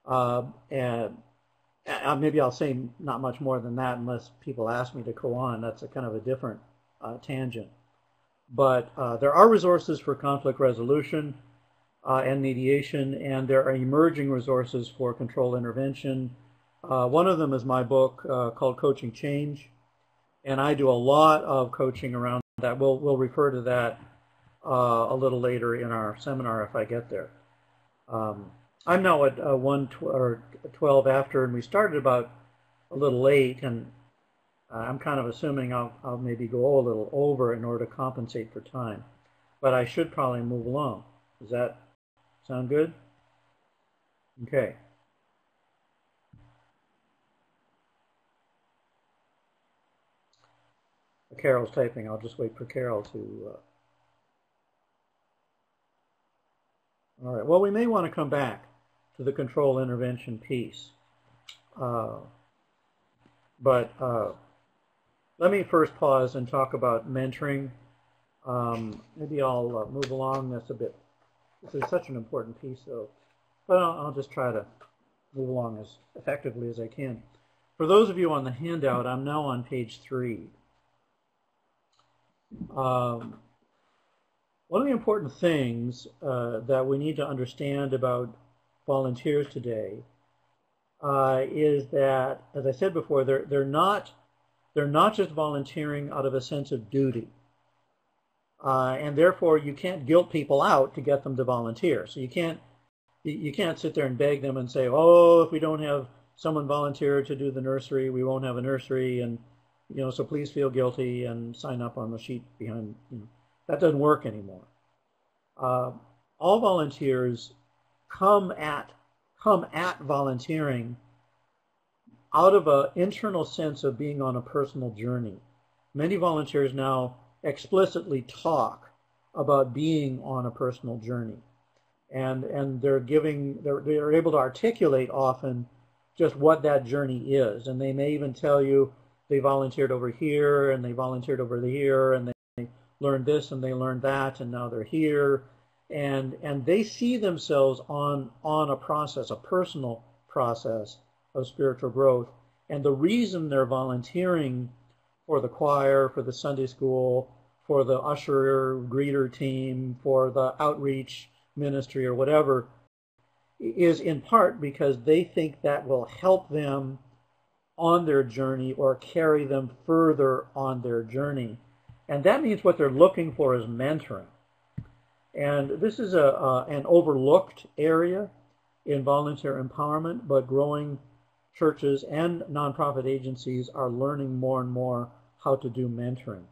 And maybe I'll say not much more than that unless people ask me to go on. That's a kind of a different tangent. But there are resources for conflict resolution and mediation, and there are emerging resources for control intervention. One of them is my book called Coaching Change, and I do a lot of coaching around that. We'll refer to that a little later in our seminar if I get there. I'm now at 1:12 after, and we started about a little late, and I'm kind of assuming I'll maybe go a little over in order to compensate for time. But I should probably move along. Does that sound good? Okay. Carol's typing. I'll just wait for Carol to... All right. Well, we may want to come back to the control intervention piece. But let me first pause and talk about mentoring. Maybe I'll move along this a bit. This is such an important piece, though. But I'll just try to move along as effectively as I can. For those of you on the handout, I'm now on page 3. One of the important things that we need to understand about volunteers today is that, as I said before, they're not just volunteering out of a sense of duty, and therefore you can't guilt people out to get them to volunteer. So you can't You can't sit there and beg them and say, oh, if we don't have someone volunteer to do the nursery, we won't have a nursery, and so please feel guilty and sign up on the sheet behind. That doesn't work anymore. All volunteers come at volunteering out of an internal sense of being on a personal journey. Many volunteers now explicitly talk about being on a personal journey, and they're able to articulate often just what that journey is, and they may even tell you they volunteered over here and they volunteered over here and they learned this and they learned that and now they're here, and they see themselves on a process, a personal process of spiritual growth. And the reason they're volunteering for the choir, for the Sunday school, for the usher greeter team, for the outreach ministry or whatever, is in part because they think that will help them on their journey or carry them further on their journey. And that means what they're looking for is mentoring. And this is an overlooked area in volunteer empowerment, but growing churches and nonprofit agencies are learning more and more how to do mentoring.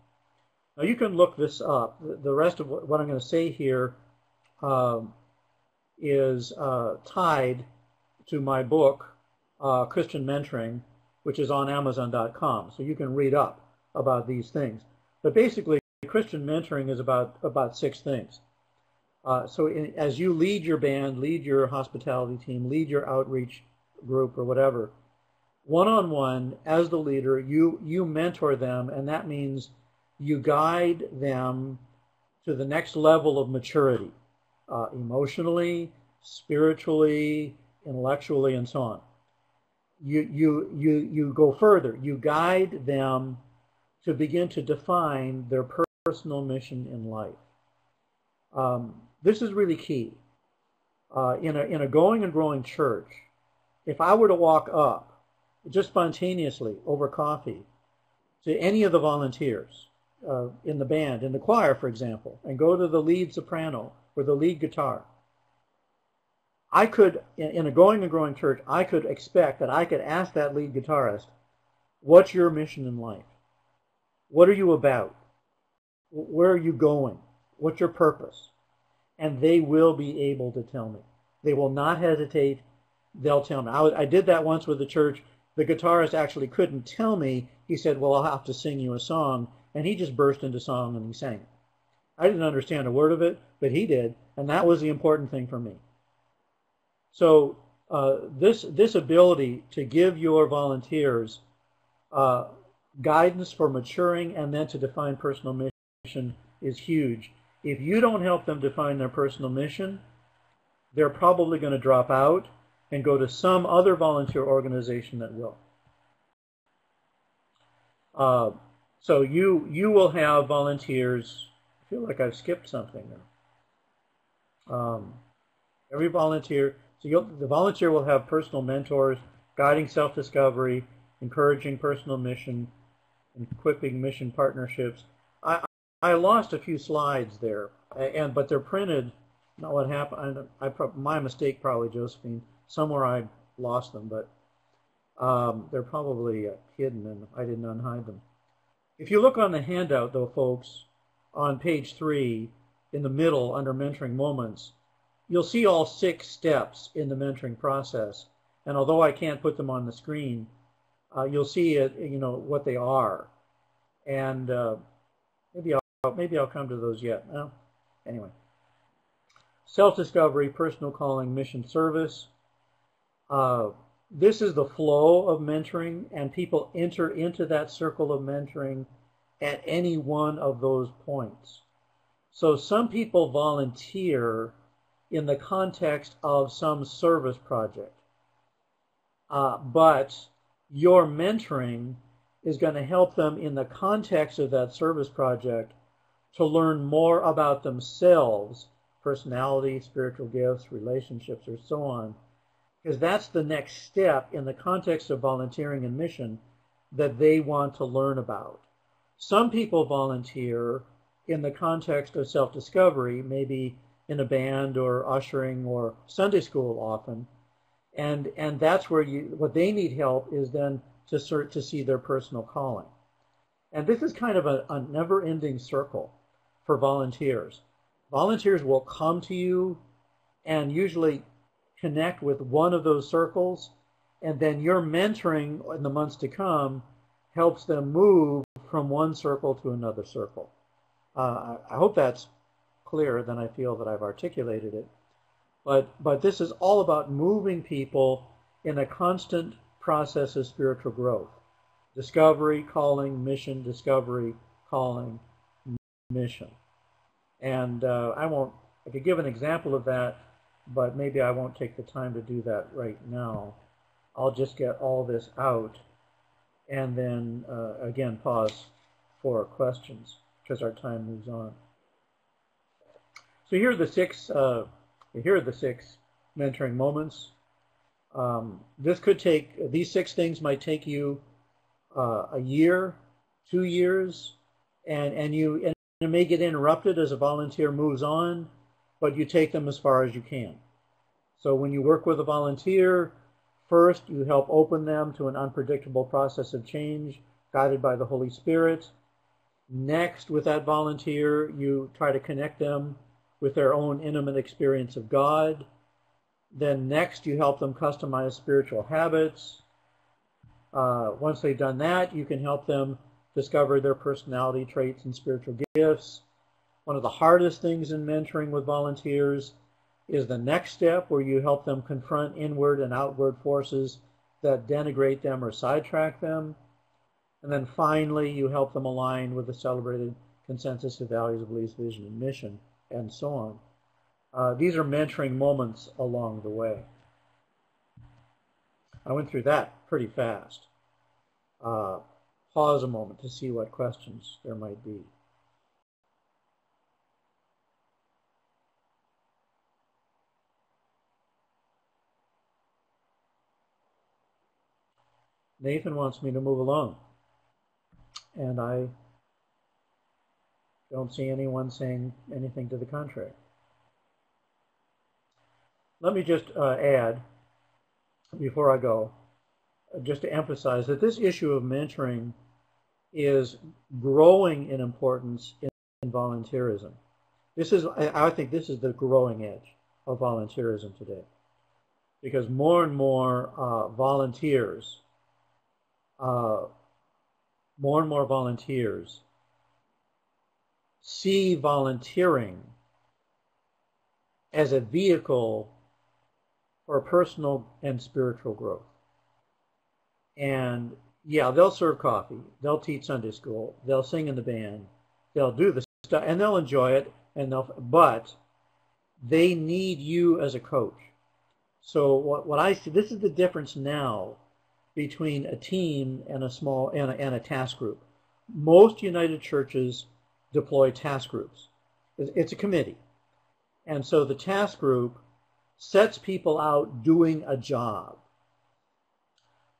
Now you can look this up. The rest of what I'm going to say here is tied to my book, Christian Mentoring, which is on Amazon.com. So you can read up about these things. But basically, Christian mentoring is about 6 things. As you lead your band, lead your hospitality team, lead your outreach group or whatever, one-on-one, as the leader, you mentor them, and that means you guide them to the next level of maturity, emotionally, spiritually, intellectually, and so on. You go further. You guide them to begin to define their personal mission in life. This is really key. In a going and growing church, if I were to walk up just spontaneously over coffee to any of the volunteers in the band, in the choir, for example, and go to the lead soprano or the lead guitar, I could, in a going and growing church, I could expect that I could ask that lead guitarist, what's your mission in life? What are you about? Where are you going? What's your purpose? And they will be able to tell me. They will not hesitate. They'll tell me. I did that once with the church. The guitarist actually couldn't tell me. He said, well, I'll have to sing you a song. And he just burst into song and he sang it. I didn't understand a word of it, but he did. And that was the important thing for me. So this ability to give your volunteers guidance for maturing and then to define personal mission is huge. If you don't help them define their personal mission, they're probably going to drop out and go to some other volunteer organization that will. So you will have volunteers. I feel like I've skipped something there. Every volunteer, the volunteer will have personal mentors, guiding self-discovery, encouraging personal mission, equipping mission partnerships. I lost a few slides there, but they're printed. Not what happened. My mistake, probably, Josephine. Somewhere I lost them, but they're probably hidden, and I didn't unhide them. If you look on the handout, though, folks, on page 3, in the middle, under Mentoring Moments, you'll see all 6 steps in the mentoring process. And although I can't put them on the screen, you'll see it, what they are. And maybe I'll come to those yet. Well, anyway. Self-discovery, personal calling, mission service. This is the flow of mentoring, and people enter into that circle of mentoring at any one of those points. So some people volunteer in the context of some service project. But your mentoring is going to help them in the context of that service project to learn more about themselves, personality, spiritual gifts, relationships, or so on, because that's the next step in the context of volunteering and mission that they want to learn about. Some people volunteer in the context of self-discovery, maybe in a band or ushering or Sunday school often. And that's where what they need help is then to see their personal calling. And this is kind of a never-ending circle for volunteers. Volunteers will come to you and usually connect with one of those circles, and then your mentoring in the months to come helps them move from one circle to another circle. I hope that's clearer than I feel that I've articulated it. But this is all about moving people in a constant process of spiritual growth. Discovery, calling, mission, discovery, calling, mission. And I could give an example of that, but maybe I won't take the time to do that right now. I'll just get all this out and then again pause for questions because our time moves on. So here are the six mentoring moments. These 6 things might take you a year, 2 years, and it may get interrupted as a volunteer moves on, but you take them as far as you can. So when you work with a volunteer, first you help open them to an unpredictable process of change guided by the Holy Spirit. Next, with that volunteer, you try to connect them with their own intimate experience of God. Then next, you help them customize spiritual habits. Once they've done that, you can help them discover their personality traits and spiritual gifts. One of the hardest things in mentoring with volunteers is the next step, where you help them confront inward and outward forces that denigrate them or sidetrack them. And then finally, you help them align with the celebrated consensus of values, beliefs, vision, and mission, and so on. These are mentoring moments along the way. I went through that pretty fast. Pause a moment to see what questions there might be. Nathan wants me to move along, and I don't see anyone saying anything to the contrary. Let me just add, before I go, just to emphasize that this issue of mentoring is growing in importance in volunteerism. I think this is the growing edge of volunteerism today, because more and more volunteers see volunteering as a vehicle for personal and spiritual growth. And yeah, they'll serve coffee, they'll teach Sunday school, they'll sing in the band, they'll do the stuff, and they'll enjoy it, but they need you as a coach. So what I see, this is the difference now between a team and a task group. Most United Churches deploy task groups. It's a committee. And so the task group sets people out doing a job,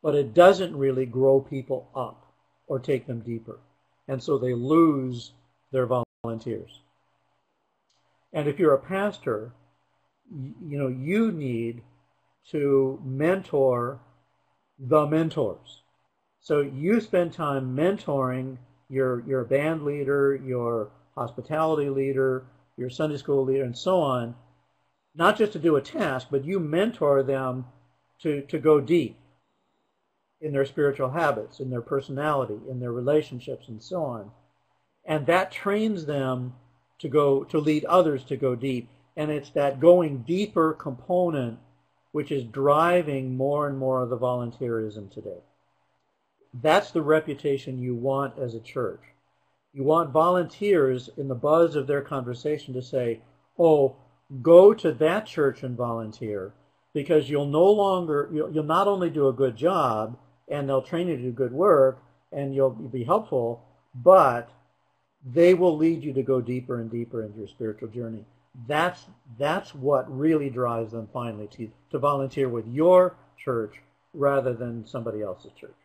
but it doesn't really grow people up or take them deeper. And so they lose their volunteers. And if you're a pastor, you need to mentor the mentors. So you spend time mentoring your band leader, your hospitality leader, your Sunday school leader, and so on, not just to do a task, but you mentor them to go deep in their spiritual habits, in their personality, in their relationships, and so on. And that trains them to lead others to go deep. And it's that going deeper component which is driving more and more of the volunteerism today. That's the reputation you want as a church. You want volunteers in the buzz of their conversation to say, oh, go to that church and volunteer, because you'll not only do a good job, and they'll train you to do good work, and you'll be helpful, but they will lead you to go deeper and deeper into your spiritual journey. That's what really drives them finally to volunteer with your church rather than somebody else's church.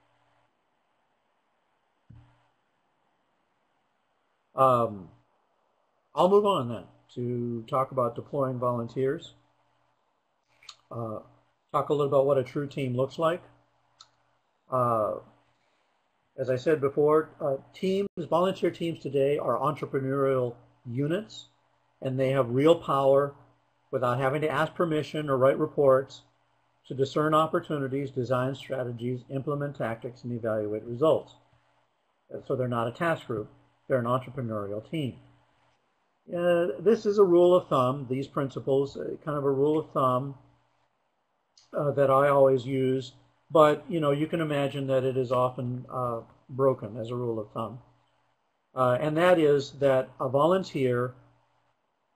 I'll move on then. to talk about deploying volunteers, talk a little about what a true team looks like. As I said before, volunteer teams today are entrepreneurial units, and they have real power without having to ask permission or write reports to discern opportunities, design strategies, implement tactics, and evaluate results. So they're not a task group, they're an entrepreneurial team. This is a rule of thumb, these principles, kind of a rule of thumb that I always use, but you can imagine that it is often broken as a rule of thumb. And that is that a volunteer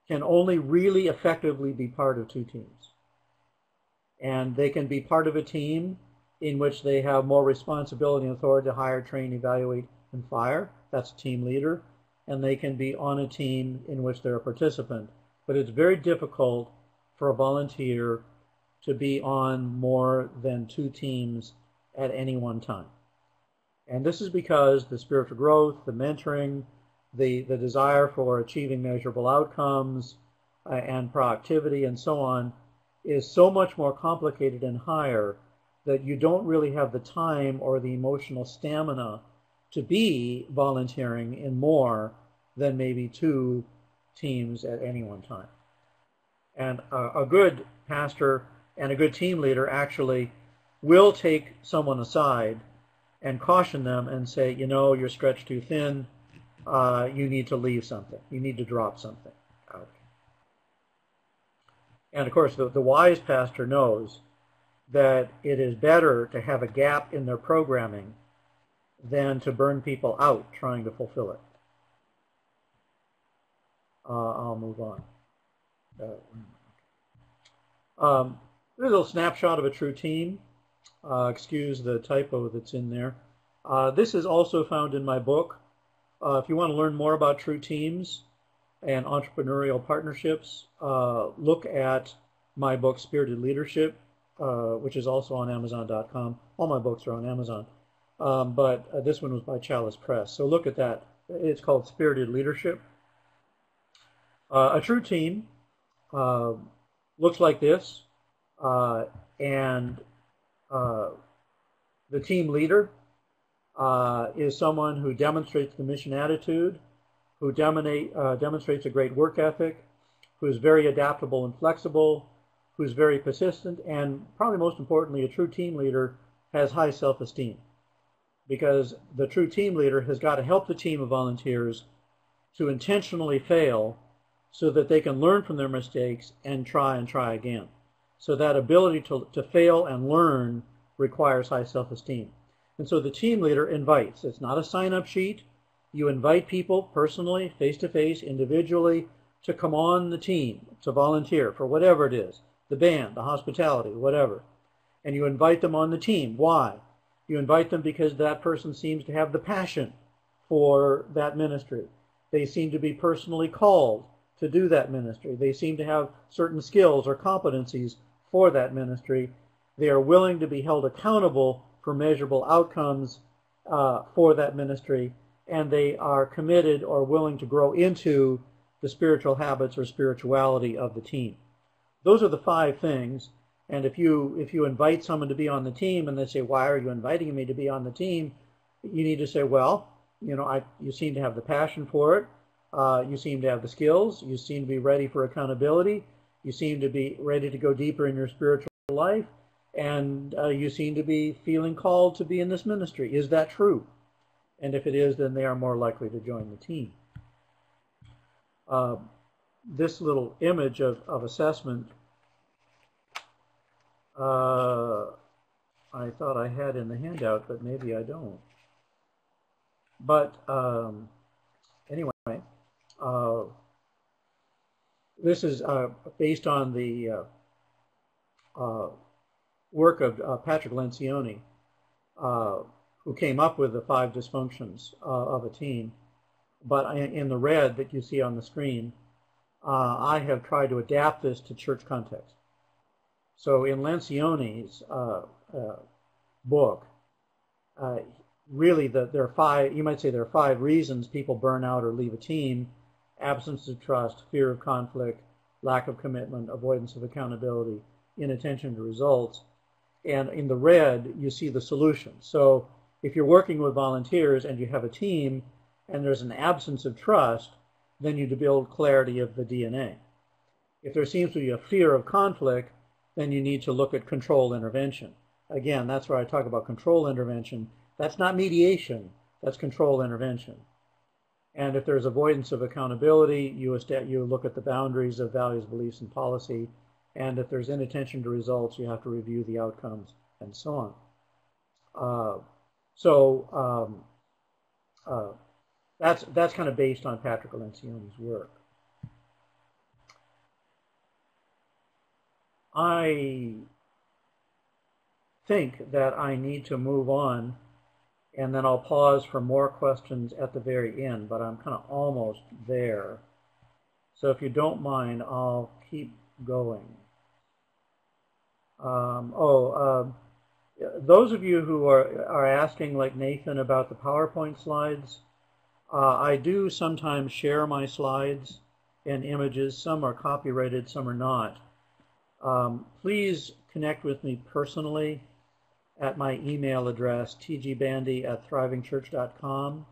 can only really effectively be part of two teams. And they can be part of a team in which they have more responsibility and authority to hire, train, evaluate, and fire. That's a team leader. And they can be on a team in which they're a participant. But it's very difficult for a volunteer to be on more than two teams at any one time. And this is because the spiritual growth, the mentoring, the desire for achieving measurable outcomes and proactivity and so on is so much more complicated and higher that you don't really have the time or the emotional stamina to be volunteering in more than maybe two teams at any one time. And a good pastor and a good team leader actually will take someone aside and caution them and say, you're stretched too thin, you need to leave something, you need to drop something out. And of course, the wise pastor knows that it is better to have a gap in their programming than to burn people out trying to fulfill it. I'll move on. Here's a little snapshot of a true team. Excuse the typo that's in there. This is also found in my book. If you want to learn more about true teams and entrepreneurial partnerships, look at my book, Spirited Leadership, which is also on Amazon.com. All my books are on Amazon. But this one was by Chalice Press. So look at that. It's called Spirited Leadership. A true team looks like this. And the team leader is someone who demonstrates the mission attitude, who demonstrates a great work ethic, who is very adaptable and flexible, who's very persistent, and probably most importantly, a true team leader has high self-esteem, because the true team leader has got to help the team of volunteers to intentionally fail so that they can learn from their mistakes and try again. So that ability to fail and learn requires high self-esteem. And so the team leader invites. It's not a sign-up sheet. You invite people personally, face-to-face, individually, to come on the team, to volunteer for whatever it is, the band, the hospitality, whatever. And you invite them on the team. Why? You invite them because that person seems to have the passion for that ministry. They seem to be personally called to do that ministry. They seem to have certain skills or competencies for that ministry. They are willing to be held accountable for measurable outcomes for that ministry, and they are committed or willing to grow into the spiritual habits or spirituality of the team. Those are the 5 things. And if you invite someone to be on the team and they say, why are you inviting me to be on the team? You need to say, well, you seem to have the passion for it. You seem to have the skills. You seem to be ready for accountability. You seem to be ready to go deeper in your spiritual life. And you seem to be feeling called to be in this ministry. Is that true? And if it is, then they are more likely to join the team. This little image of assessment, I thought I had in the handout, but maybe I don't. But anyway, this is based on the work of Patrick Lencioni, who came up with the 5 dysfunctions of a team. But in the red that you see on the screen, I have tried to adapt this to church context. So in Lencioni's book, really there are 5, you might say there are 5 reasons people burn out or leave a team. absence of trust, fear of conflict, lack of commitment, avoidance of accountability, inattention to results. And in the red, you see the solution. So if you're working with volunteers and you have a team and there's an absence of trust, then you build clarity of the DNA. If there seems to be a fear of conflict, then you need to look at control intervention. Again, that's where I talk about control intervention. That's not mediation, that's control intervention. And if there's avoidance of accountability, you look at the boundaries of values, beliefs, and policy. And if there's inattention to results, you have to review the outcomes and so on. That's kind of based on Patrick Lencioni's work. I think that I need to move on, and then I'll pause for more questions at the very end, but I'm kind of almost there. So if you don't mind, I'll keep going. Those of you who are asking, like Nathan, about the PowerPoint slides, I do sometimes share my slides and images. Some are copyrighted, some are not. Please connect with me personally at my email address, tgbandy@thrivingchurch.com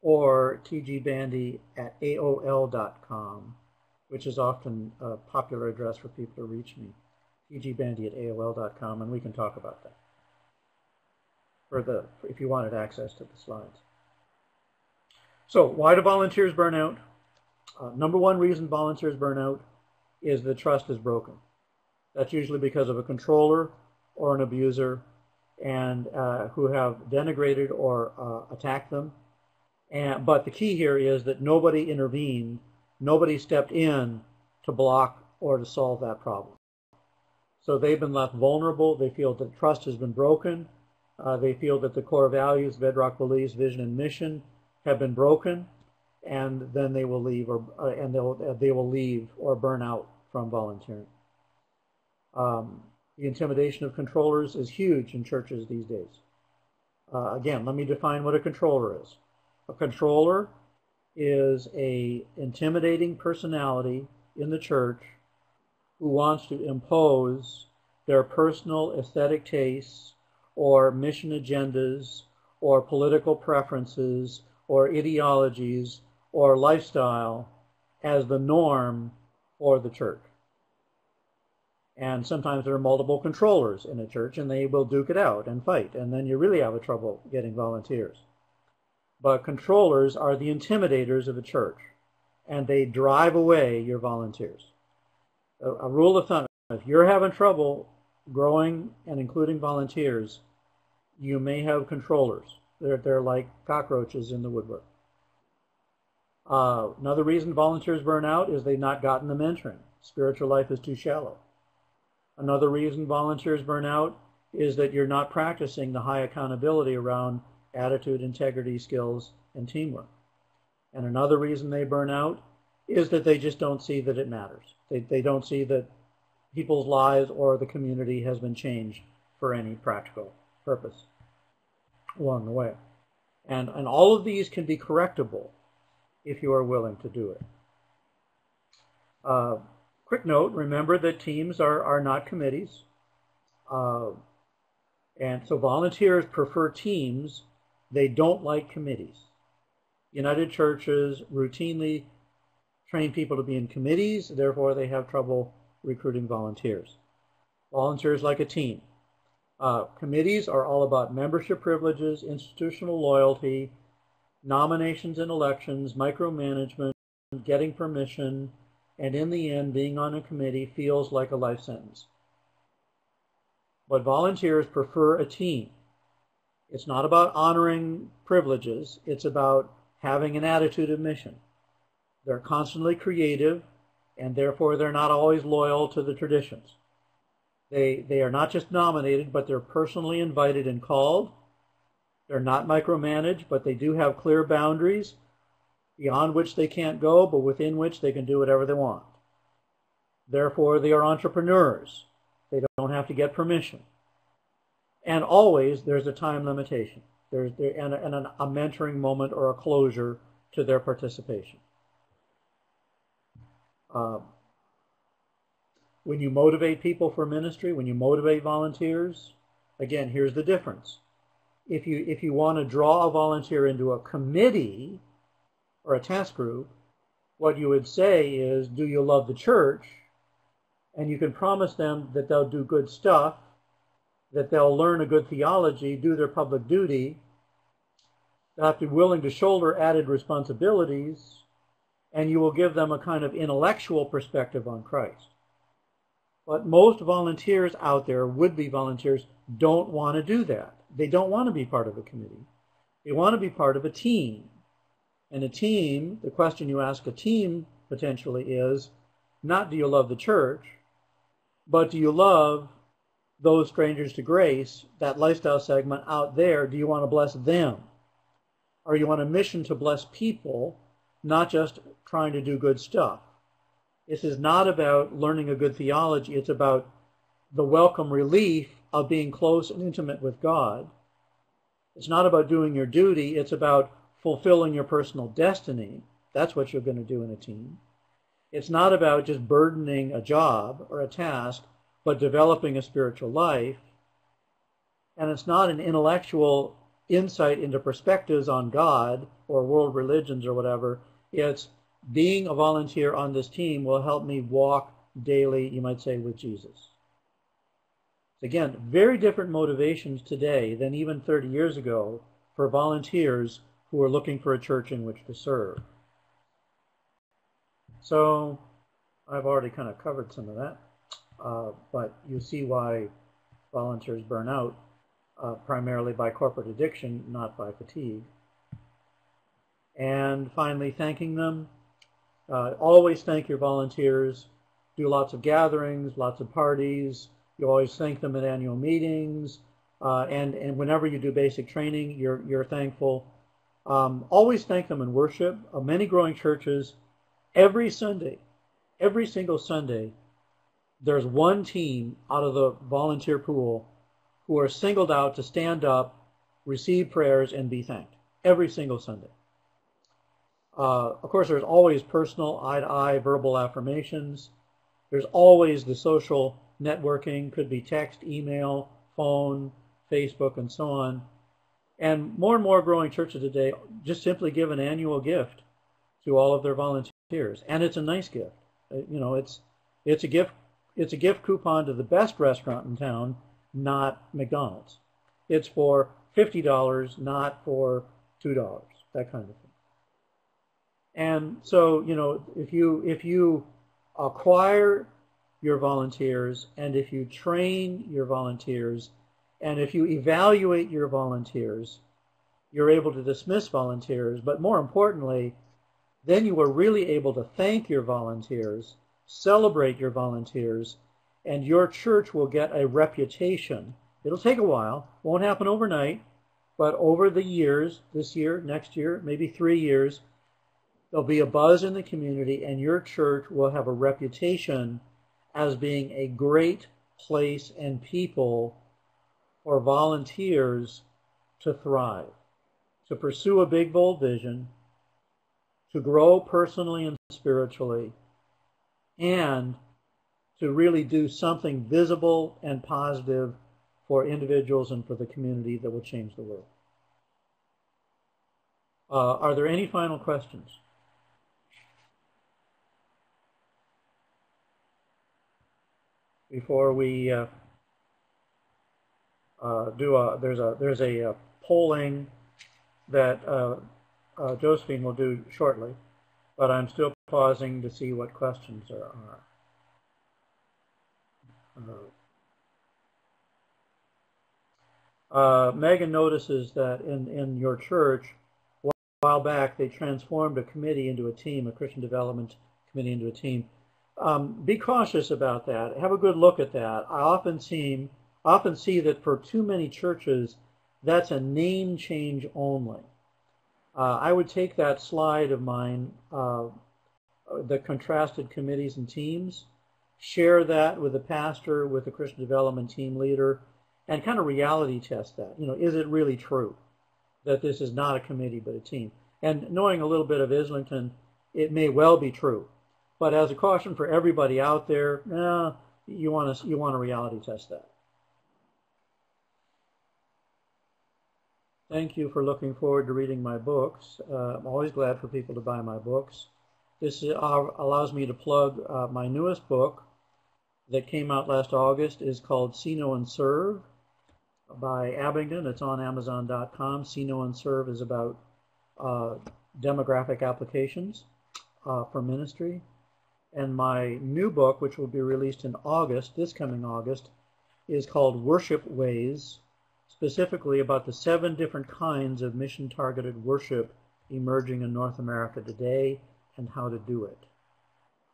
or tgbandy@aol.com, which is often a popular address for people to reach me, tgbandy@aol.com, and we can talk about that if you wanted access to the slides. So why do volunteers burn out? Number one reason volunteers burn out is the trust is broken. That's usually because of a controller or an abuser and who have denigrated or attacked them. But the key here is that nobody intervened, nobody stepped in to block or to solve that problem. So they've been left vulnerable. They feel that trust has been broken. They feel that the core values, bedrock beliefs, vision, and mission have been broken, and then they will leave, they will leave or burn out from volunteering. The intimidation of controllers is huge in churches these days. Again, let me define what a controller is. A controller is an intimidating personality in the church who wants to impose their personal aesthetic tastes or mission agendas or political preferences or ideologies or lifestyle as the norm for the church. And sometimes there are multiple controllers in a church, and they will duke it out and fight, and then you really have trouble getting volunteers. But controllers are the intimidators of a church, and they drive away your volunteers. A rule of thumb, if you're having trouble growing and including volunteers, you may have controllers. They're like cockroaches in the woodwork. Another reason volunteers burn out is they've not gotten the mentoring. Spiritual life is too shallow. Another reason volunteers burn out is that you're not practicing the high accountability around attitude, integrity, skills, and teamwork. And another reason they burn out is that they just don't see that it matters. They don't see that people's lives or the community has been changed for any practical purpose along the way. And all of these can be correctable if you are willing to do it. Quick note, remember that teams are not committees. And so volunteers prefer teams. They don't like committees. United Churches routinely train people to be in committees, therefore they have trouble recruiting volunteers. Volunteers like a team. Committees are all about membership privileges, institutional loyalty, nominations and elections, micromanagement, getting permission, and in the end, being on a committee feels like a life sentence. But volunteers prefer a team. It's not about honoring privileges. It's about having an attitude of mission. They're constantly creative, and therefore they're not always loyal to the traditions. They are not just nominated, but they're personally invited and called. They're not micromanaged, but they do have clear boundaries beyond which they can't go, but within which they can do whatever they want. Therefore, they are entrepreneurs. They don't have to get permission. And always there's a time limitation. There's a mentoring moment or a closure to their participation. Uh, when you motivate people for ministry, when you motivate volunteers, again, here's the difference. If you want to draw a volunteer into a committee or a task group, what you would say is, do you love the church? And you can promise them that they'll do good stuff, that they'll learn a good theology, do their public duty. They'll have to be willing to shoulder added responsibilities, and you will give them a kind of intellectual perspective on Christ. But most volunteers out there, would-be volunteers, don't want to do that. They don't want to be part of a committee. They want to be part of a team. And a team, the question you ask a team potentially is, not do you love the church, but do you love those strangers to grace, that lifestyle segment out there? Do you want to bless them? Or you want a mission to bless people, not just trying to do good stuff? This is not about learning a good theology. It's about the welcome relief of being close and intimate with God. It's not about doing your duty. It's about fulfilling your personal destiny. That's what you're going to do in a team. It's not about just burdening a job or a task, but developing a spiritual life. And it's not an intellectual insight into perspectives on God or world religions or whatever. It's being a volunteer on this team will help me walk daily, you might say, with Jesus. Again, very different motivations today than even 30 years ago for volunteers who are looking for a church in which to serve. So I've already kind of covered some of that, but you see why volunteers burn out, primarily by corporate addiction, not by fatigue. And finally, thanking them. Always thank your volunteers. Do lots of gatherings, lots of parties. You always thank them at annual meetings. And whenever you do basic training, you're thankful. Always thank them in worship. Many growing churches, every Sunday, every single Sunday, there's one team out of the volunteer pool who are singled out to stand up, receive prayers, and be thanked. Every single Sunday. Of course, there's always personal, eye-to-eye, verbal affirmations. There's always the social networking, could be text, email, phone, Facebook, and so on. And more growing churches today just simply give an annual gift to all of their volunteers, and it's a nice gift. It's a gift coupon to the best restaurant in town, not McDonald's. It's for $50, not for $2, that kind of thing. And so, if you acquire your volunteers, and if you train your volunteers, and if you evaluate your volunteers, you're able to dismiss volunteers. But more importantly, then you are really able to thank your volunteers, celebrate your volunteers, and your church will get a reputation. It'll take a while, won't happen overnight, but over the years, this year, next year, maybe 3 years, there'll be a buzz in the community, and your church will have a reputation as being a great place and people for volunteers to thrive, to pursue a big, bold vision, to grow personally and spiritually, and to really do something visible and positive for individuals and for the community that will change the world. Are there any final questions? Before we there's a polling that Josephine will do shortly, but I'm still pausing to see what questions there are. Megan notices that in your church, a while back, they transformed a committee into a team, a Christian development committee into a team. Be cautious about that. Have a good look at that. I often see that for too many churches, that's a name change only. I would take that slide of mine, the contrasted committees and teams, share that with the pastor, with the Christian development team leader, and kind of reality test that. Is it really true that this is not a committee but a team? And knowing a little bit of Islington, it may well be true But as a caution for everybody out there, you want to reality test that. Thank you for looking forward to reading my books. I'm always glad for people to buy my books. This allows me to plug my newest book that came out last August. Is called See, Know, and Serve by Abingdon. It's on Amazon.com. See, Know, and Serve is about demographic applications for ministry. And my new book, which will be released in August, this coming August, is called Worship Ways, specifically about the 7 different kinds of mission-targeted worship emerging in North America today and how to do it.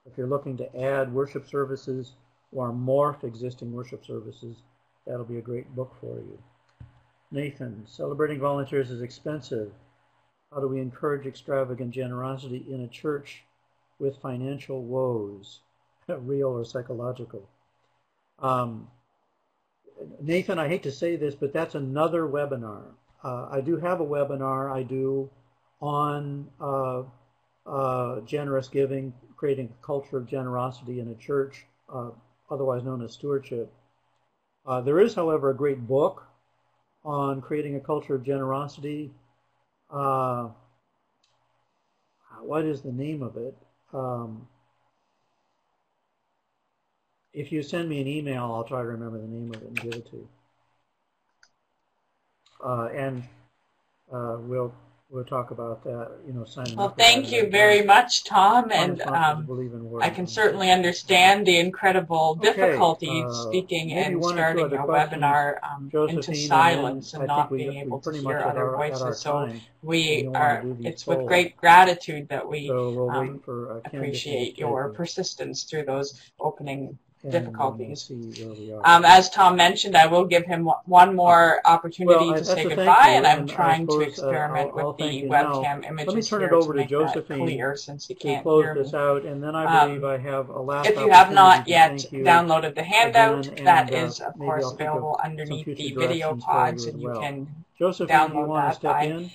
If you're looking to add worship services or morph existing worship services, that'll be a great book for you. Nathan, celebrating volunteers is expensive. How do we encourage extravagant generosity in a church with financial woes, real or psychological? Nathan, I hate to say this, but that's another webinar. I do have a webinar I do on generous giving, creating a culture of generosity in a church, otherwise known as stewardship. There is, however, a great book on creating a culture of generosity. What is the name of it? If you send me an email, I'll try to remember the name of it and give it to you. We'll talk about that, signing Well, up. Thank you very much, Tom, and I can certainly understand the incredible difficulty speaking and starting a webinar into silence and not being able to hear other voices. So it's with great gratitude that we appreciate your persistence through those opening difficulties. As Tom mentioned, I will give him one more opportunity to say goodbye, and I'm trying to experiment with the webcam images here to make that clear, since he can't hear me. If you have not yet downloaded the handout, that is, of course, available underneath the video pods, and you can download that by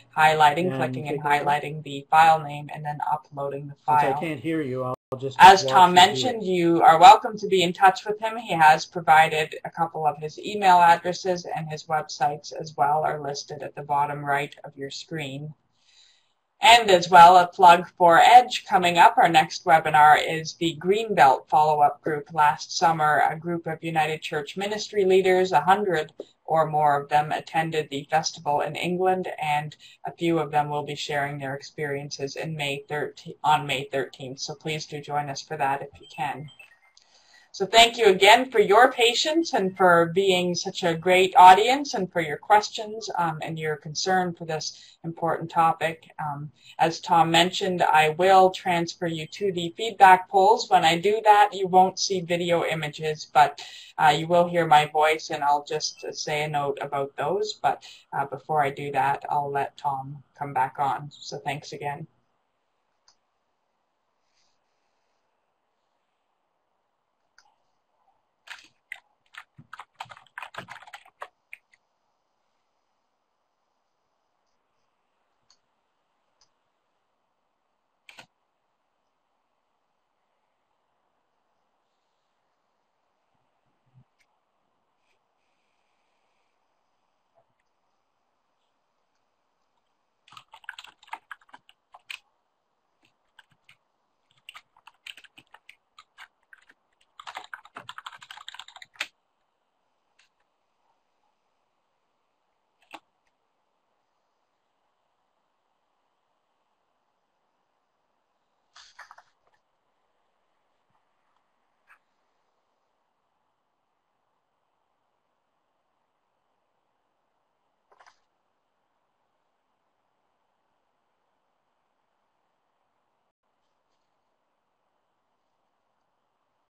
clicking and highlighting the file name, and then uploading the file. Since I can't hear you, as Tom mentioned, you are welcome to be in touch with him. He has provided a couple of his email addresses, and his websites as well are listed at the bottom right of your screen. And as well, a plug for EDGE coming up. Our next webinar is the Greenbelt follow-up group. Last summer, a group of United Church ministry leaders, 100 or more of them, attended the festival in England, and a few of them will be sharing their experiences on May 13th. So please do join us for that if you can. So thank you again for your patience and for being such a great audience, and for your questions and your concern for this important topic. As Tom mentioned, I will transfer you to the feedback polls. When I do that, you won't see video images, but you will hear my voice, and I'll just say a note about those. But before I do that, I'll let Tom come back on. So thanks again.